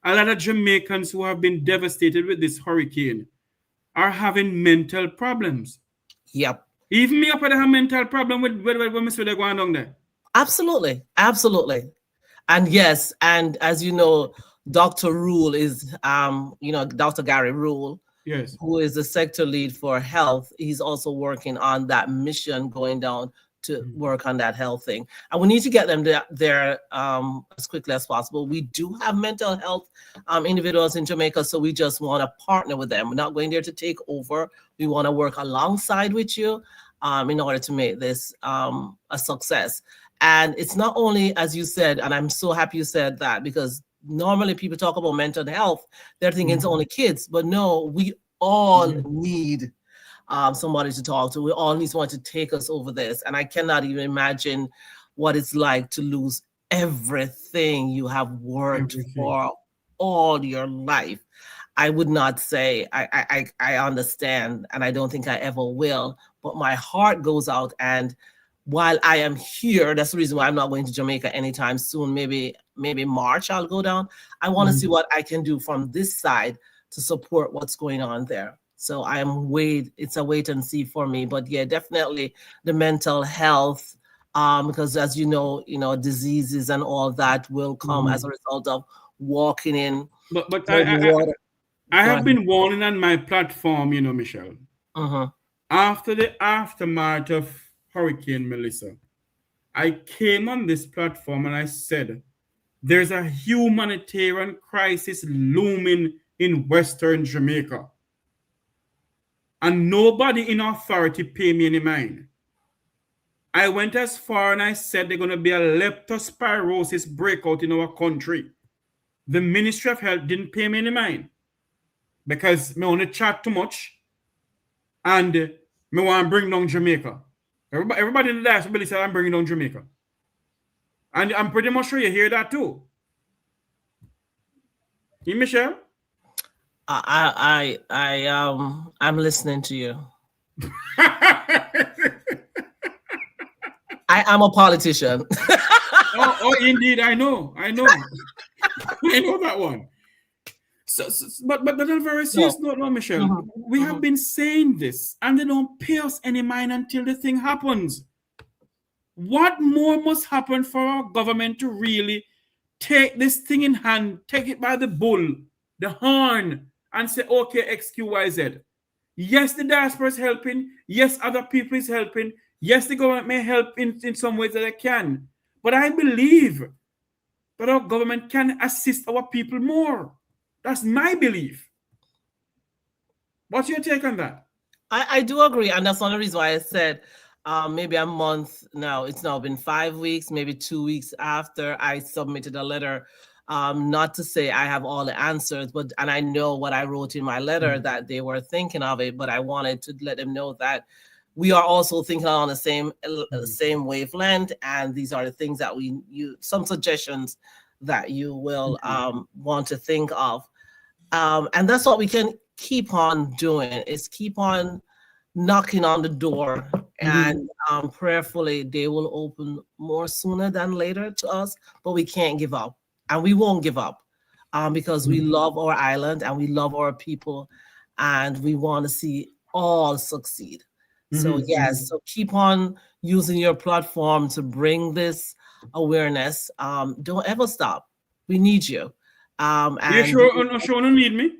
a lot of Jamaicans who have been devastated with this hurricane are having mental problems. Yep. Even me up with a mental problem with Mr. They're going down there. Absolutely. And yes, and as you know, Dr. Rule is Dr. Gary Rule, yes, who is the sector lead for health. He's also working on that mission, going down to work on that health thing. And we need to get them there as quickly as possible. We do have mental health individuals in Jamaica, so we just want to partner with them. We're not going there to take over. We want to work alongside with you in order to make this a success. And it's not only, as you said, and I'm so happy you said that, because normally people talk about mental health, they're thinking it's only kids, but no, we all need somebody to talk to. We always want to take us over this. And I cannot even imagine what it's like to lose everything you have worked for all your life. I would not say I understand, and I don't think I ever will, but my heart goes out. And while I am here, that's the reason why I'm not going to Jamaica anytime soon. Maybe March I'll go down. I want to see what I can do from this side to support what's going on there. So it's a wait and see for me. But yeah, definitely the mental health, because as you know, diseases and all that will come as a result of walking in. But I have been warning on my platform, Michelle. After the aftermath of Hurricane Melissa, I came on this platform and I said, there's a humanitarian crisis looming in Western Jamaica. And nobody in authority pay me any mind. I went as far and I said there's going to be a leptospirosis breakout in our country. The Ministry of Health didn't pay me any mind because me only chat too much and me want to bring down Jamaica. Everybody in the diaspora said I'm bringing down Jamaica. And I'm pretty much sure you hear that too. You, Michelle? I'm listening to you. I am a politician. oh, indeed, I know. I know that one. But on a very serious note, Michelle, we have been saying this, and they don't pay us any mind until the thing happens. What more must happen for our government to really take this thing in hand, take it by the bull, the horn, and say, okay, X, Q, Y, Z. Yes, the diaspora is helping. Yes, other people is helping. Yes, the government may help in some ways that they can. But I believe that our government can assist our people more. That's my belief. What's your take on that? I do agree. And that's one of the reasons why I said maybe a month now. It's now been 5 weeks, maybe 2 weeks after I submitted a letter. Not to say I have all the answers, and I know what I wrote in my letter that they were thinking of it, but I wanted to let them know that we are also thinking on the same wavelength, and these are the things that some suggestions that you will want to think of. And that's what we can keep on doing, is keep on knocking on the door, and prayerfully they will open more sooner than later to us, but we can't give up. And we won't give up because we love our island and we love our people, and we want to see all succeed. So yes, so keep on using your platform to bring this awareness. Don't ever stop. We need you. And you sure don't need me?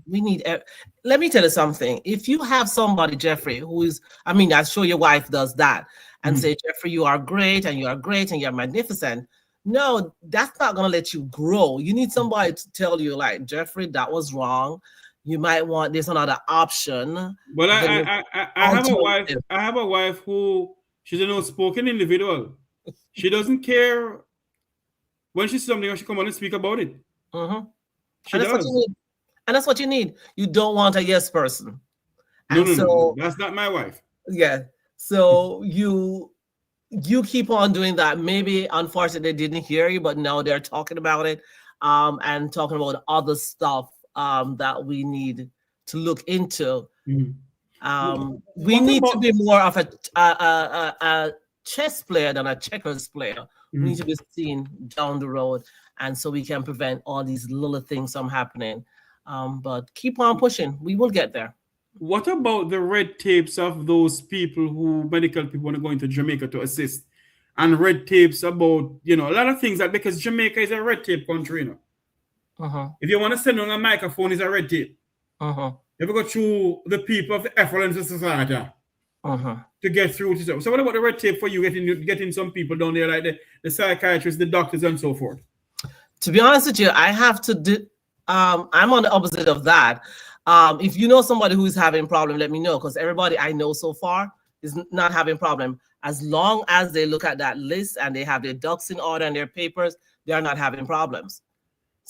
We need. Let me tell you something. If you have somebody, Jeffrey, I'm sure your wife does that, and say, Jeffrey, you are great and you're magnificent. No, that's not going to let you grow. You need somebody to tell you, like, Jeffrey, that was wrong. You might want this another option. Well, I have a wife. I have a wife who, she's an outspoken individual. She doesn't care when she sees something, she come on and speak about it. She does. And that's what you need. You don't want a yes person. No, that's not my wife. Yeah. So you keep on doing that. Maybe, unfortunately, they didn't hear you, but now they're talking about it and talking about other stuff that we need to look into. We need to be more of a chess player than a checkers player. We need to be seen down the road, and so we can prevent all these little things from happening. But keep on pushing. We will get there. What about the red tapes of those people medical people want to go into Jamaica to assist? And red tapes about, a lot of things, that because Jamaica is a red tape country, If you want to send on a microphone, it's a red tape. You have to go through the people of the affluent society to get through to stuff. So what about the red tape for you getting some people down there, like the psychiatrists, the doctors, and so forth? To be honest with you, I have to do. I'm on the opposite of that. If you know somebody who is having a problem, let me know, because everybody I know so far is not having a problem. As long as they look at that list and they have their ducks in order and their papers, they are not having problems.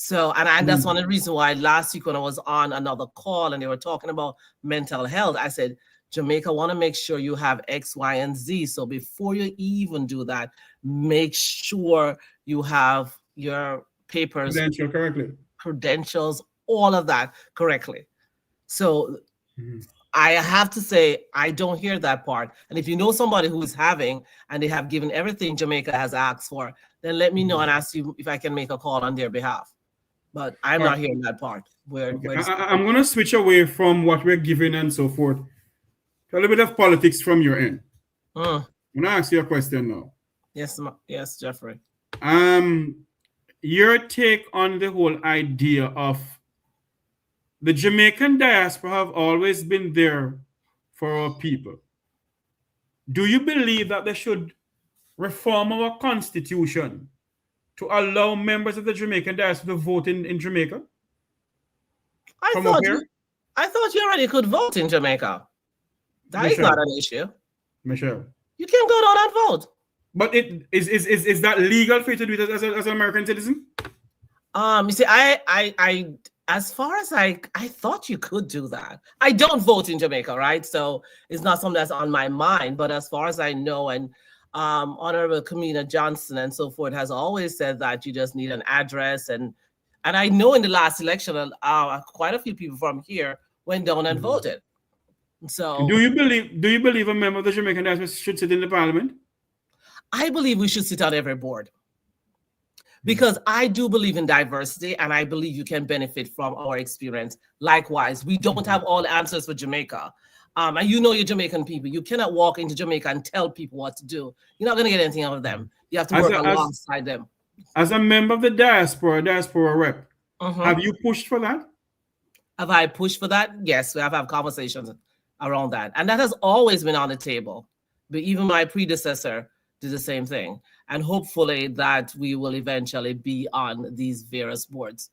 So, and that's one of the reasons why last week when I was on another call and they were talking about mental health, I said, Jamaica want to make sure you have X, Y, and Z. So before you even do that, make sure you have your papers, credentials, all of that correctly. So I have to say, I don't hear that part. And if you know somebody who is having, and they have given everything Jamaica has asked for, then let me know and ask you if I can make a call on their behalf. But I'm not hearing that part. I'm going to switch away from what we're giving and so forth. A little bit of politics from your end. I'm going to ask you a question now. Yes, Jeffrey. Your take on the whole idea of the Jamaican diaspora have always been there for our people. Do you believe that they should reform our constitution to allow members of the Jamaican diaspora to vote in Jamaica? I thought you already could vote in Jamaica. That is not an issue. Michelle. You can go down and vote. But is that legal for you to do it as an American citizen? You see, I as far as I thought you could do that. I don't vote in Jamaica, right? So it's not something that's on my mind. But as far as I know, and Honorable Kamina Johnson and so forth has always said that you just need an address. And I know in the last election, quite a few people from here went down and voted. So do you believe a member of the Jamaican diaspora should sit in the parliament? I believe we should sit on every board. Because I do believe in diversity, and I believe you can benefit from our experience. Likewise, we don't have all the answers for Jamaica. And you know your Jamaican people. You cannot walk into Jamaica and tell people what to do. You're not going to get anything out of them. You have to work alongside them. As a member of the diaspora rep, have you pushed for that? Have I pushed for that? Yes, we have had conversations around that. And that has always been on the table. But even my predecessor did the same thing. And hopefully that we will eventually be on these various boards.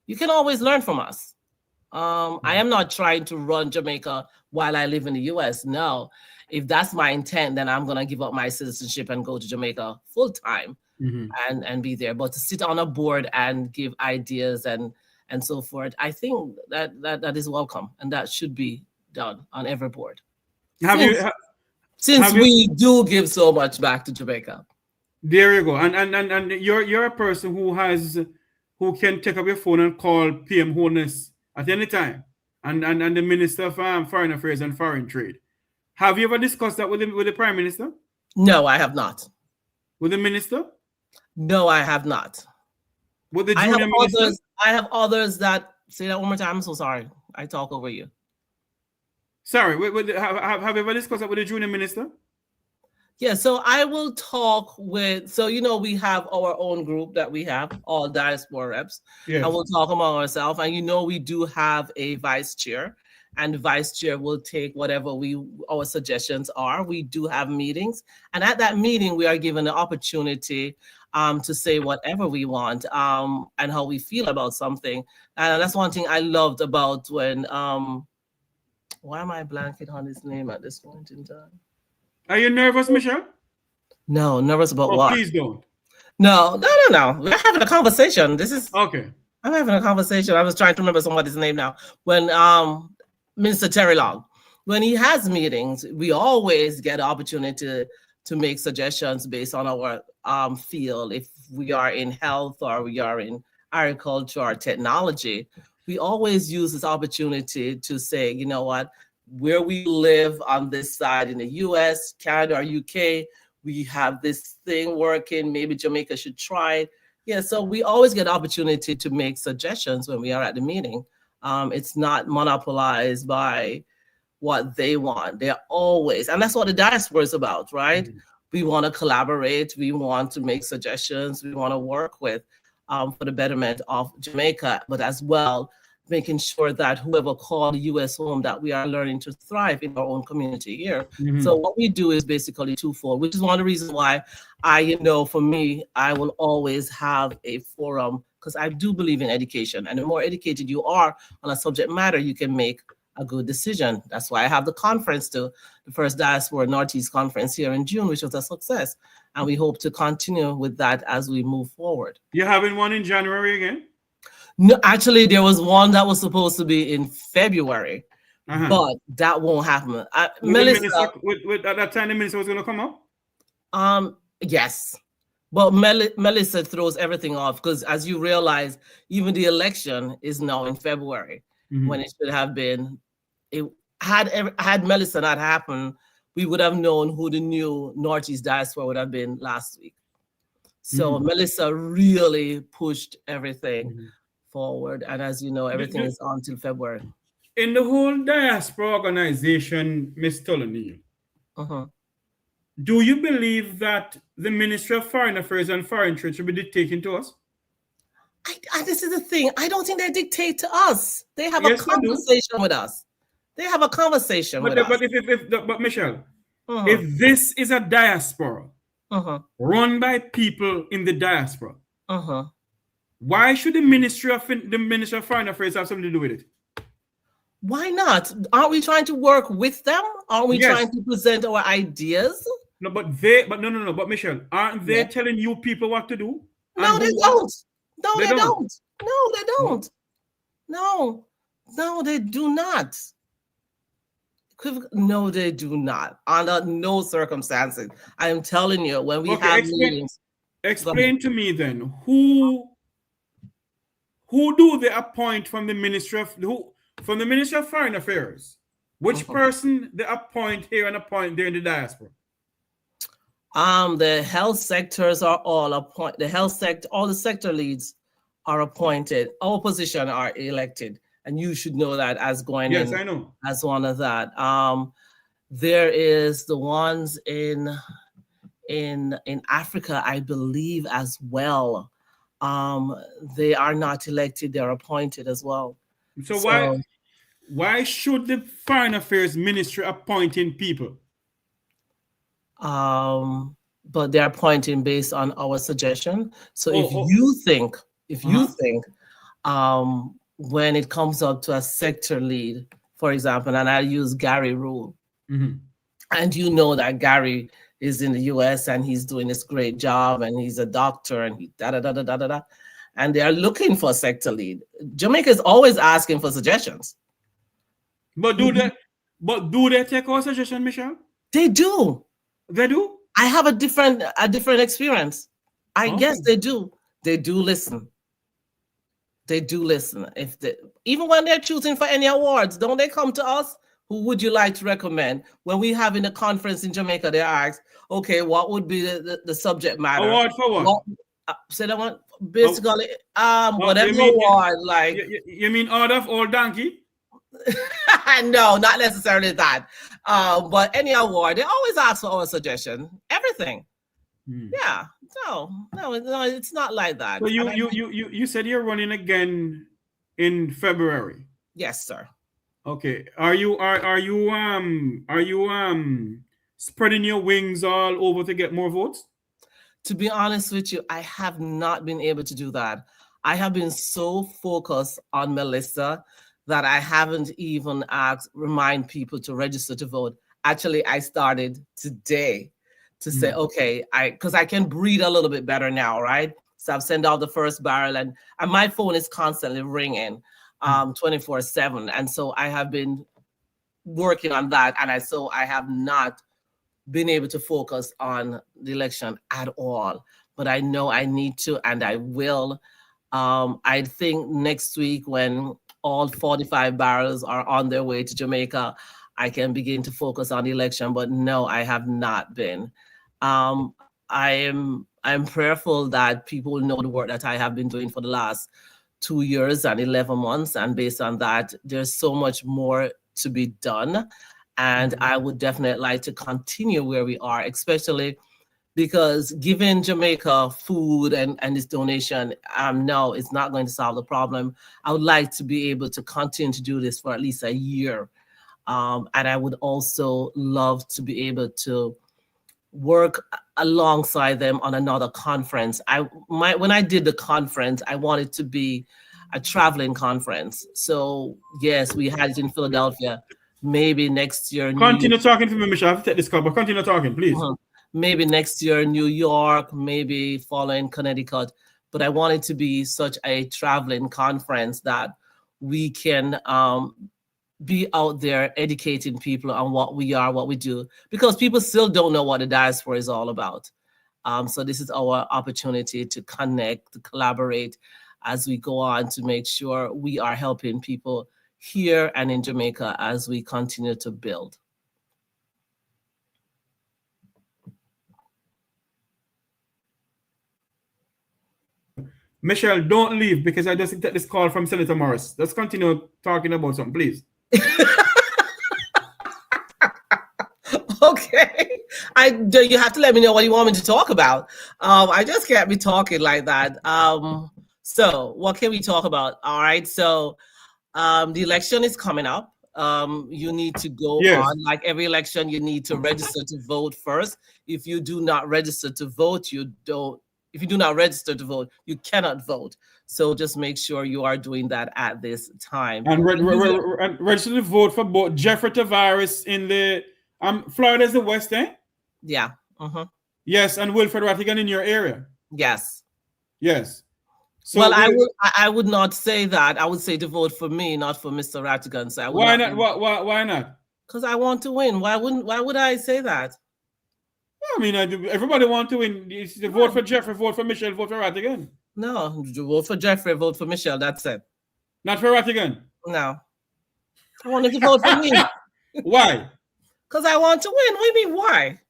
You can always learn from us. I am not trying to run Jamaica while I live in the US. No, if that's my intent, then I'm going to give up my citizenship and go to Jamaica full time and be there. But to sit on a board and give ideas and so forth, I think that is welcome, and that should be done on every board. Since we do give so much back to Jamaica. There you go. And you're a person who can take up your phone and call PM Holness at any time, and the Minister of Foreign Affairs and Foreign Trade. Have you ever discussed that with the Prime Minister? No, I have not. With the Minister? No, I have not. With the Junior Minister? I have others that say that one more time. I'm so sorry. I talk over you. Sorry. Have you ever discussed that with the Junior Minister? Yeah, so I will talk with, so we have our own group that we have, all diaspora reps, and we'll talk among ourselves. And we do have a vice chair, and the vice chair will take whatever our suggestions are. We do have meetings, and at that meeting, we are given the opportunity to say whatever we want and how we feel about something. And that's one thing I loved about when, why am I blanking on his name at this point in time? Are you nervous, Michelle? No, nervous about what? Please don't. No. We're having a conversation. Okay. I'm having a conversation. I was trying to remember somebody's name now. When Minister Terry Long, when he has meetings, we always get an opportunity to make suggestions based on our field. If we are in health or we are in agriculture or technology, we always use this opportunity to say, you know what, where we live on this side in the US, Canada, or UK, we have this thing working. Maybe Jamaica should try it. Yeah, so we always get opportunity to make suggestions when we are at the meeting. It's not monopolized by what they want. They're always, and that's what the diaspora is about, right? We want to collaborate. We want to make suggestions. We want to work with for the betterment of Jamaica, but as well, making sure that whoever called the U.S. home, that we are learning to thrive in our own community here. So what we do is basically twofold, which is one of the reasons why for me, I will always have a forum, because I do believe in education. And the more educated you are on a subject matter, you can make a good decision. That's why I have the conference, the first Diaspora Northeast Conference here in June, which was a success. And we hope to continue with that as we move forward. You're having one in January again? No, actually, there was one that was supposed to be in February, but that won't happen. Melissa, at that time, the minister was going to come up? Yes. But Melissa throws everything off because, as you realize, even the election is now in February when it should have been. Had Melissa not happened, we would have known who the new Northeast diaspora would have been last week. So Melissa really pushed everything forward, and as you know, everything is on till February. In the whole diaspora organization, Ms. Tolani, do you believe that the Ministry of Foreign Affairs and Foreign Trade should be dictating to us? This is the thing. I don't think they dictate to us. They have a conversation with us. They have a conversation with us. But Michelle, if this is a diaspora run by people in the diaspora, why should the Ministry of Foreign Affairs have something to do with it? Why not? Aren't we trying to work with them? Aren't we trying to present our ideas? No, but Michelle, aren't they telling you people what to do? No, they don't. No, they don't. No, they don't. No, they do not. No, they do not. Under no circumstances. I am telling you, when we have meetings. Explain to me then, who do they appoint from the Ministry of Foreign Affairs? Which person they appoint here and appoint there in the diaspora? The health sectors are all appointed. All the sector leads are appointed. Our position are elected, and you should know that as going in. Yes, I know. As one of that. There is the ones in Africa, I believe, as well. They are not elected; they're appointed as well. So why should the Foreign Affairs Ministry appointing people? But they're appointing based on our suggestion. So if you think, when it comes up to a sector lead, for example, and I use Gary Rule, and you know that Gary is in the US and he's doing this great job and he's a doctor and and they are looking for a sector lead. Jamaica is always asking for suggestions. But do they take our suggestion, Michelle? They do. They do? I have a different experience. I guess they do. They do listen. They do listen. Even when they're choosing for any awards, don't they come to us? Who would you like to recommend? When we have in a conference in Jamaica, they ask, okay, what would be the subject matter? Award for what? Say that one. Basically, whatever award, like. You mean Order of Old Donkey? No, not necessarily that. But any award, they always ask for our suggestion. Everything. Yeah. No, it's not like that. So you said you're running again in February. Yes, sir. Okay. Are you spreading your wings all over to get more votes? To be honest with you, I have not been able to do that. I have been so focused on Melissa that I haven't even remind people to register to vote. Actually, I started today to say, okay, because I can breathe a little bit better now, right? So I've sent out the first barrel and my phone is constantly ringing 24/7. And so I have been working on that. And I have not been able to focus on the election at all. But I know I need to, and I will. I think next week when all 45 barrels are on their way to Jamaica, I can begin to focus on the election. But no, I have not been. I'm prayerful that people know the work that I have been doing for the last 2 years and 11 months. And based on that, there's so much more to be done. And I would definitely like to continue where we are, especially because giving Jamaica food and this donation, no, it's not going to solve the problem. I would like to be able to continue to do this for at least a year. And I would also love to be able to work alongside them on another conference. When I did the conference, I wanted to be a traveling conference. So yes, we had it in Philadelphia. Maybe next year. Continue talking to me, Michelle. I have to take this call, but continue talking, please. Maybe next year, New York, maybe following Connecticut. but I want it to be such a traveling conference that we can be out there educating people on what we are, what we do, because people still don't know what the diaspora is all about. So this is our opportunity to connect, to collaborate as we go on to make sure we are helping people here and in Jamaica as we continue to build. Michelle, don't leave because I just get this call from Senator Morris. Let's continue talking about something, please. Okay. You have to let me know what you want me to talk about. I just can't be talking like that. So what can we talk about? All right. So the election is coming up. You need to go on, like every election, you need to register to vote first. If you do not register to vote, if you do not register to vote, you cannot vote. So just make sure you are doing that at this time. And register to vote for both Jeffrey Tavares in the Florida is the West, eh? Yeah. Yes, and Wilfred Rattigan in your area. Yes. Yes. So well, I would not say that. I would say to vote for me, not for Mr. Rattigan. So why not? Why not? Because I want to win. Why would I say that? I mean, everybody wants to win. You vote for Jeffrey, vote for Michelle, vote for Rattigan. No, vote for Jeffrey, vote for Michelle. That's it. Not for Rattigan? No. I wanted to vote for me. Why? Because I want to win. What do you mean, why?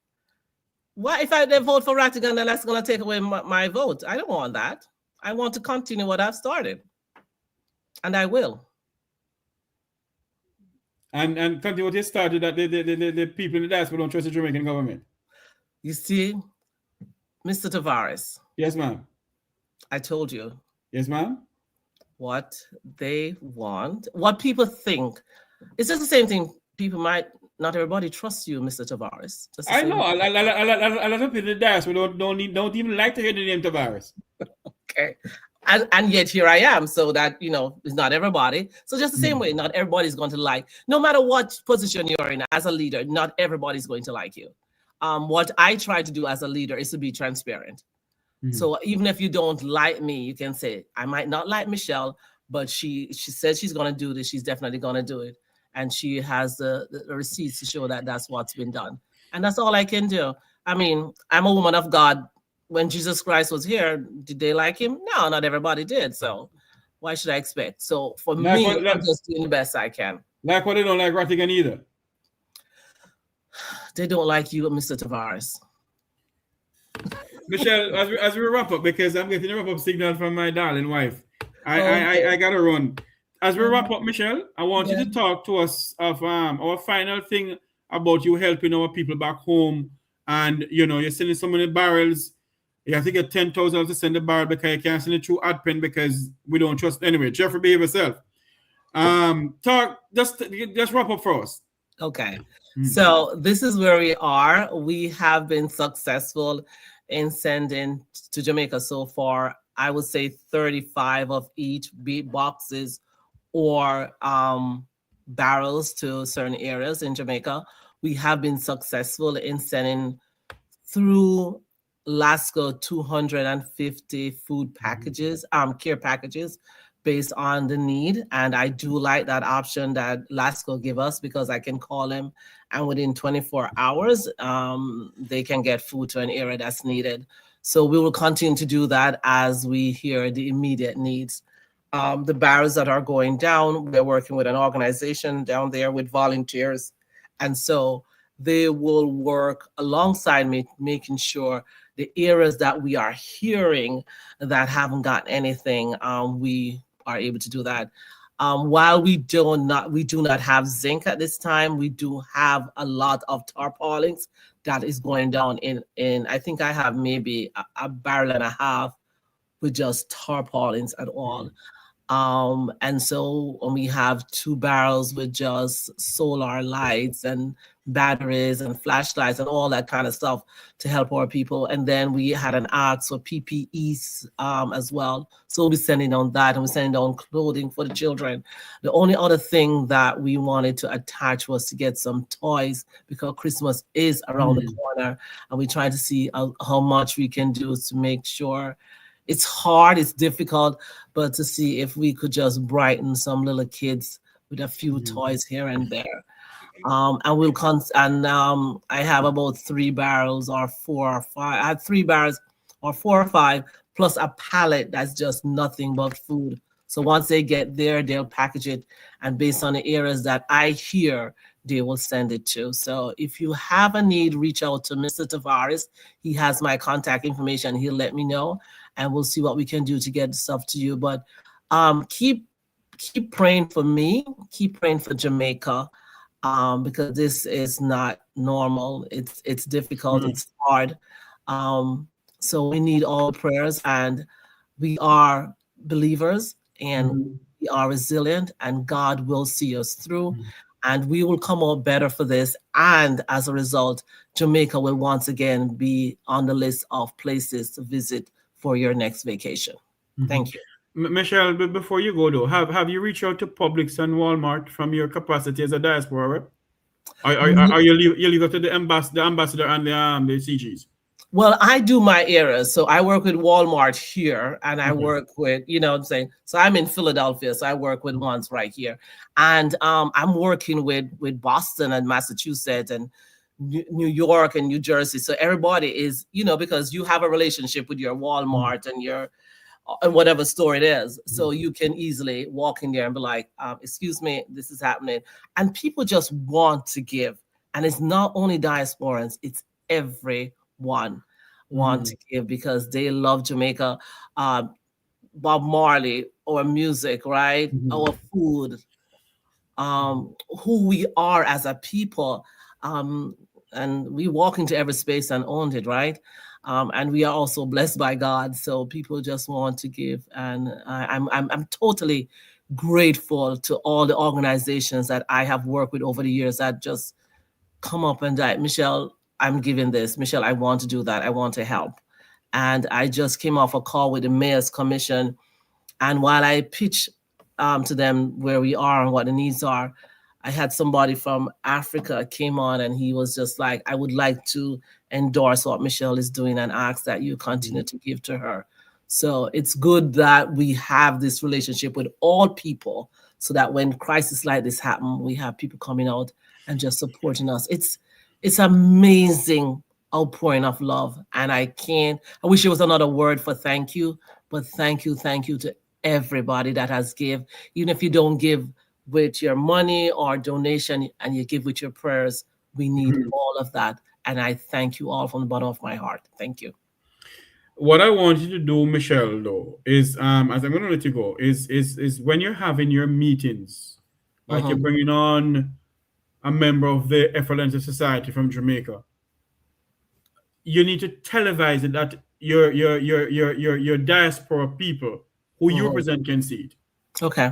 Why, if I vote for Rattigan, then that's going to take away my vote? I don't want that. I want to continue what I've started. And I will. And continue what you started, that the people in the diaspora don't trust the Jamaican government. You see, Mr. Tavares. Yes, ma'am. I told you. Yes, ma'am. What they want, what people think. It's just the same thing. People might, not everybody trusts you, Mr. Tavares. I know. A lot of people in the diaspora don't even like to hear the name Tavares. Okay. And yet here I am. So that, it's not everybody. So just the same way, not everybody's going to like, no matter what position you're in as a leader, not everybody's going to like you. What I try to do as a leader is to be transparent. So even if you don't like me, you can say, I might not like Michelle, but she says she's going to do this. She's definitely going to do it. And she has the receipts to show that that's what's been done. And that's all I can do. I mean, I'm a woman of God. When Jesus Christ was here, did they like him? No, not everybody did. So why should I expect? So for me, I'm just doing the best I can. Like what they don't like Rattigan either. They don't like you, Mr. Tavares. Michelle, as we wrap up, because I'm getting a wrap up signal from my darling wife. I gotta run. As we wrap up, Michelle, I want you to talk to us of our final thing about you helping our people back home. And you're sending so many barrels. You have to get 10,000 to send the barrel because you can't send it through AdPen because we don't trust anyway. Jeffrey, behave yourself. Just wrap up for us. Okay. So this is where we are. We have been successful in sending to Jamaica so far, I would say 35 of each, be it boxes or barrels to certain areas in Jamaica. We have been successful in sending through LASCO 250 food packages, care packages based on the need. And I do like that option that LASCO give us because I can call them and within 24 hours, they can get food to an area that's needed. So we will continue to do that as we hear the immediate needs. The barrels that are going down, we're working with an organization down there with volunteers. And so they will work alongside me, making sure the areas that we are hearing that haven't got anything, we are able to do that. While we do not have zinc at this time, we do have a lot of tarpaulins that is going down in I think I have maybe a barrel and a half with just tarpaulins at all. And so when we have 2 barrels with just solar lights and batteries and flashlights and all that kind of stuff to help our people. And then we had an ask for PPEs as well. So we'll be sending on that, and we're sending on clothing for the children. The only other thing that we wanted to attach was to get some toys because Christmas is around the corner, and we're trying to see how much we can do to make sure it's hard, it's difficult, but to see if we could just brighten some little kids with a few toys here and there. And we'll I have about 3 barrels or 4 or 5. I have 3 barrels or 4 or 5 plus a pallet that's just nothing but food. So once they get there, they'll package it, and based on the areas that I hear, they will send it to. So if you have a need, reach out to Mr. Tavares. He has my contact information. He'll let me know, and we'll see what we can do to get stuff to you. But keep praying for me. Keep praying for Jamaica, because this is not normal. It's difficult. It's hard. So we need all the prayers, and we are believers, and we are resilient, and God will see us through. And we will come out better for this. And as a result, Jamaica will once again be on the list of places to visit for your next vacation. Thank you. Michelle, before you go though, have you reached out to Publix and Walmart from your capacity as a diaspora rep? Are you leave it to the ambassador and the CGs? Well, I do my areas. So I work with Walmart here, and I work with, you know what I'm saying? So I'm in Philadelphia, so I work with ones right here. And I'm working with Boston and Massachusetts and New York and New Jersey. So everybody is, you know, because you have a relationship with your Walmart and your whatever store it is. So you can easily walk in there and be like, excuse me, this is happening. And people just want to give. And it's not only diasporans, it's everyone want to give because they love Jamaica. Bob Marley, our music, right? Our food, who we are as a people. And we walk into every space and owned it, right? And we are also blessed by God. So people just want to give. And I'm totally grateful to all the organizations that I have worked with over the years that just come up and die. Michelle, I'm giving this. Michelle, I want to do that. I want to help. And I just came off a call with the Mayor's Commission. And while I pitch to them where we are and what the needs are, I had somebody from Africa came on and he was just like, I would like to endorse what Michelle is doing and ask that you continue to give to her. So it's good that we have this relationship with all people so that when crises like this happen, we have people coming out and just supporting us. It's amazing outpouring of love. And I wish there was another word for thank you, but thank you to everybody that has give. Even if you don't give with your money or donation and you give with your prayers, we need all of that. And I thank you all from the bottom of my heart. Thank you. What I want you to do, Michelle, though, is as I'm going to let you go, is when you're having your meetings, like you're bringing on a member of the Effortless Society from Jamaica, you need to televise it that your diaspora people who you represent can see it. Okay.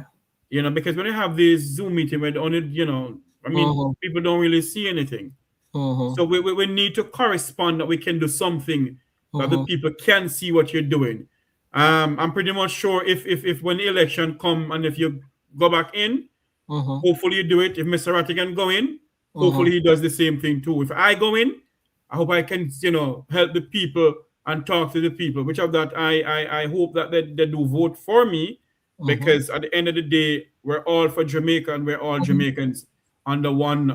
You know, because when you have this Zoom meeting where only, you know, I mean, people don't really see anything. So we need to correspond that we can do something that the people can see what you're doing. I'm pretty much sure if when the election come and if you go back in, hopefully you do it. If Mr. Ratty can go in, hopefully he does the same thing too. If I go in, I hope I can, you know, help the people and talk to the people. Which of that I hope that they do vote for me, because at the end of the day, we're all for Jamaica and we're all Jamaicans under one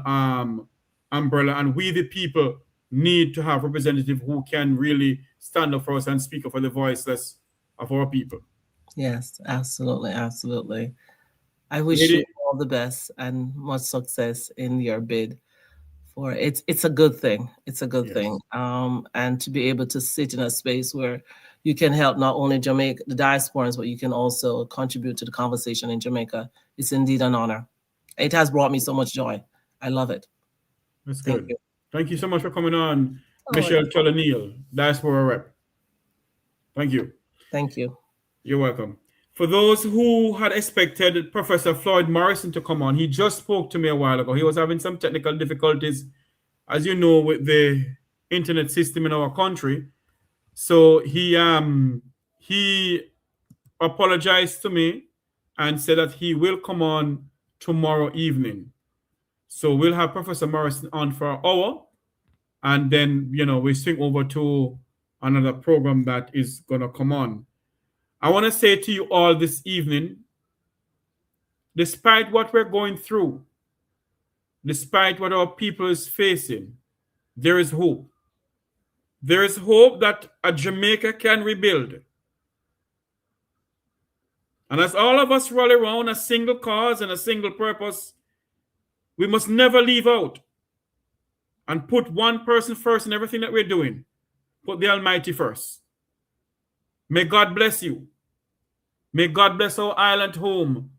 umbrella. And we, the people, need to have representatives who can really stand up for us and speak up for the voiceless of our people. Yes, absolutely. Absolutely. I wish you all the best and much success in your bid. For it's a good thing. It's a good thing. And to be able to sit in a space where you can help not only Jamaica, the diasporans, but you can also contribute to the conversation in Jamaica. It's indeed an honor. It has brought me so much joy. I love it. That's good. Thank you so much for coming on, Michelle O'Neil, Diaspora Rep. Thank you. Thank you. You're welcome. For those who had expected Professor Floyd Morris to come on, he just spoke to me a while ago. He was having some technical difficulties, as you know, with the internet system in our country. So he apologized to me and said that he will come on tomorrow evening. So we'll have Professor Morris on for an hour, and then, you know, we swing over to another program that is going to come on. I want to say to you all this evening, despite what we're going through, despite what our people is facing, there is hope. There is hope that a Jamaica can rebuild. And as all of us rally around a single cause and a single purpose, we must never leave out and put one person first in everything that we're doing. Put the Almighty first. May God bless you. May God bless our island home,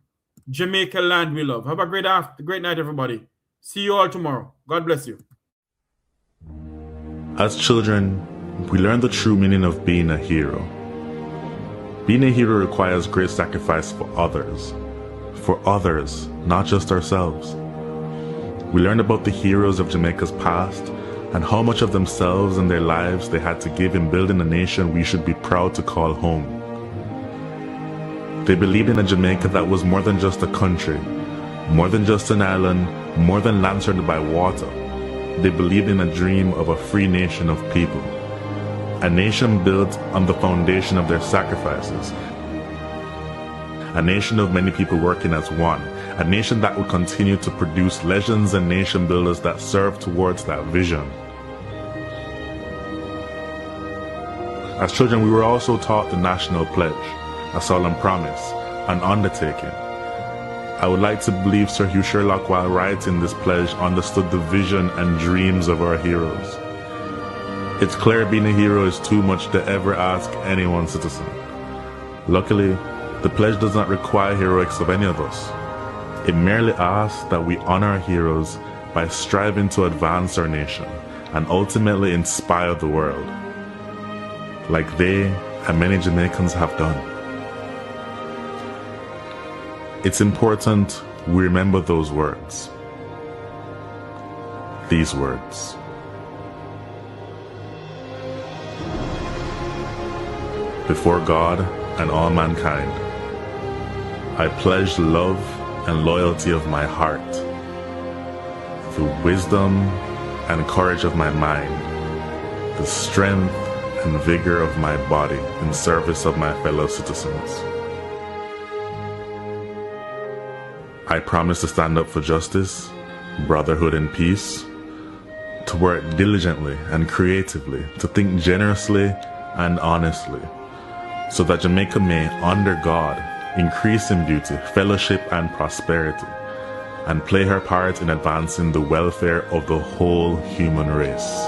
Jamaica land we love. Have a great night, everybody. See you all tomorrow. God bless you. As children, we learn the true meaning of being a hero. Being a hero requires great sacrifice for others, not just ourselves. We learned about the heroes of Jamaica's past and how much of themselves and their lives they had to give in building a nation we should be proud to call home. They believed in a Jamaica that was more than just a country, more than just an island, more than land surrounded by water. They believed in a dream of a free nation of people, a nation built on the foundation of their sacrifices, a nation of many people working as one, a nation that would continue to produce legends and nation builders that serve towards that vision. As children, we were also taught the national pledge, a solemn promise, an undertaking. I would like to believe Sir Hugh Sherlock, while writing this pledge, understood the vision and dreams of our heroes. It's clear being a hero is too much to ever ask any one citizen. Luckily, the pledge does not require heroics of any of us. It merely asks that we honor our heroes by striving to advance our nation and ultimately inspire the world, like they and many Jamaicans have done. It's important we remember those words. These words. Before God and all mankind, I pledge the love and loyalty of my heart, the wisdom and courage of my mind, the strength and vigor of my body in service of my fellow citizens. I promise to stand up for justice, brotherhood, and peace, to work diligently and creatively, to think generously and honestly, so that Jamaica may, under God, increase in beauty, fellowship, and prosperity, and play her part in advancing the welfare of the whole human race.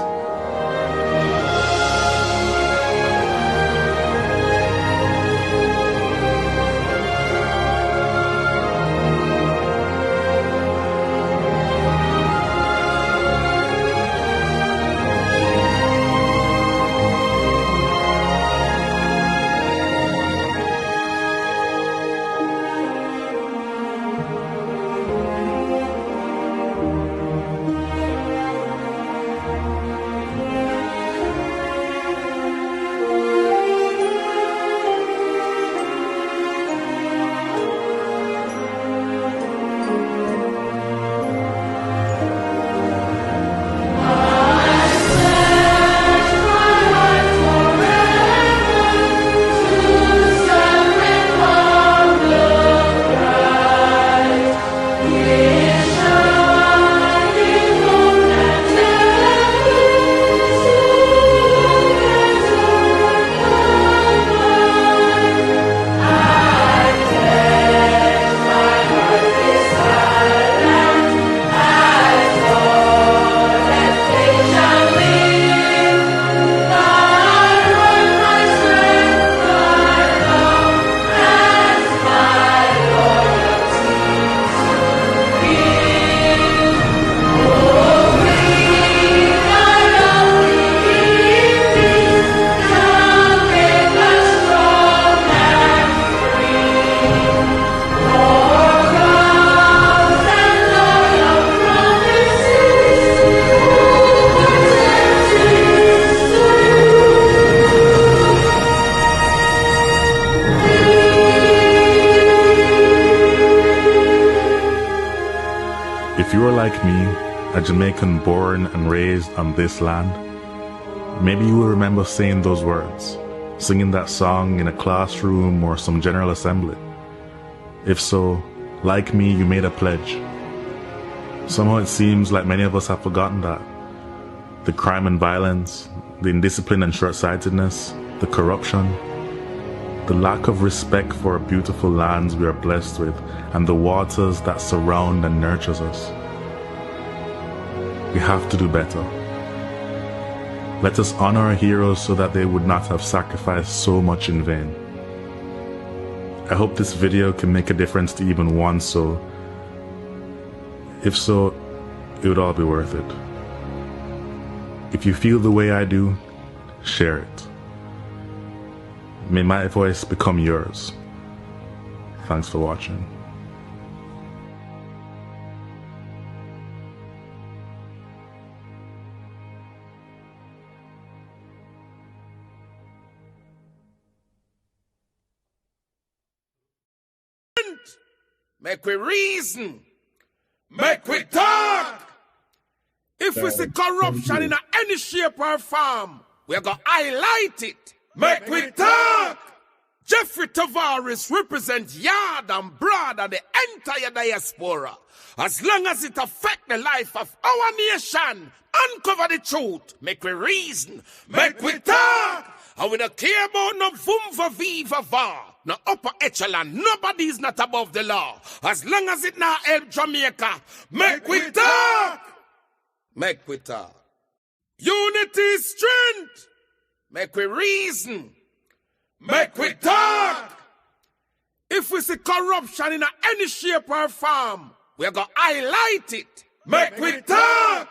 If you are like me, a Jamaican born and raised on this land, maybe you will remember saying those words, singing that song in a classroom or some general assembly? If so, like me, you made a pledge. Somehow it seems like many of us have forgotten that. The crime and violence, the indiscipline and short-sightedness, the corruption, the lack of respect for our beautiful lands we are blessed with, and the waters that surround and nurtures us. We have to do better. Let us honor our heroes so that they would not have sacrificed so much in vain. I hope this video can make a difference to even one soul. If so, it would all be worth it. If you feel the way I do, share it. May my voice become yours. Thanks for watching. Make we reason. Make we talk. If we see corruption in any shape or form, we're going to highlight it. Make we talk. Jeffrey Tavares represents yard and broad and the entire diaspora. As long as it affects the life of our nation, uncover the truth. Make we reason. Make we talk. And we don't care about no vumva viva va. No upper echelon. Nobody is not above the law. As long as it not help Jamaica. Make we talk. Make we talk. Unity is strength. Make we reason. Make we talk. If we see corruption in any shape or form, we're going to highlight it. Make we talk.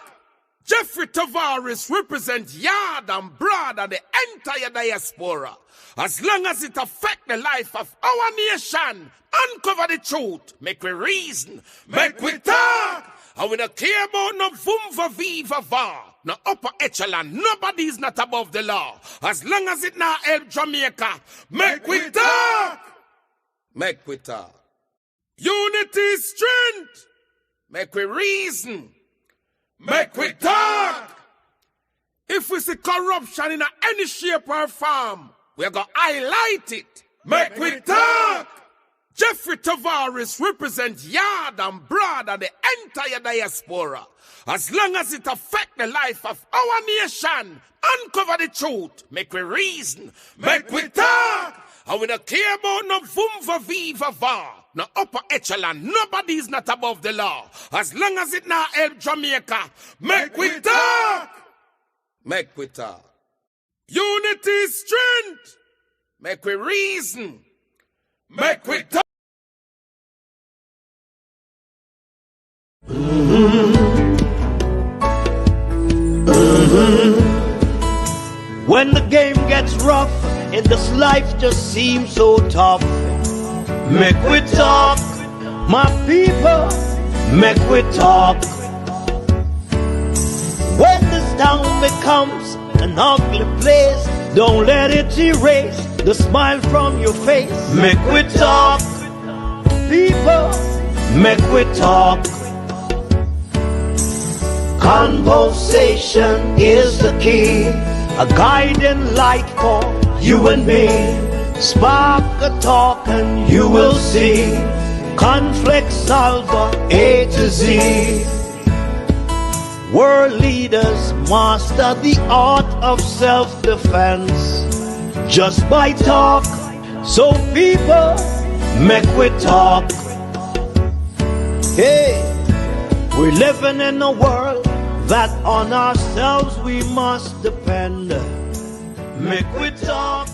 Jeffrey Tavares represents yard and broad and the entire diaspora. As long as it affects the life of our nation, uncover the truth. Make we reason. Make we talk. And we don't care about no vumva viva va. No upper echelon. Nobody is not above the law. As long as it not help Jamaica. Make we talk. Make we talk. Unity is strength. Make we reason. Make we talk. If we see corruption in any shape or form, we're going to highlight it. Make we talk. Jeffrey Tavares represents yard and broad and the entire diaspora. As long as it affects the life of our nation, uncover the truth. Make we reason. Make we talk. And we don't care about no vumva viva va. No upper echelon. Nobody is not above the law. As long as it not help Jamaica. Make we talk. Make we talk. Unity is strength. Make we reason. Make we talk. When the game gets rough and this life just seems so tough, make we talk, my people, make we talk. When this town becomes an ugly place, don't let it erase the smile from your face. Make we talk, people, make we talk. Conversation is the key, a guiding light for you and me. Spark a talk and you will see. Conflict solver A to Z. World leaders master the art of self-defense just by talk. So people, make we talk. Hey, we're living in a world that on ourselves we must depend. Make we talk.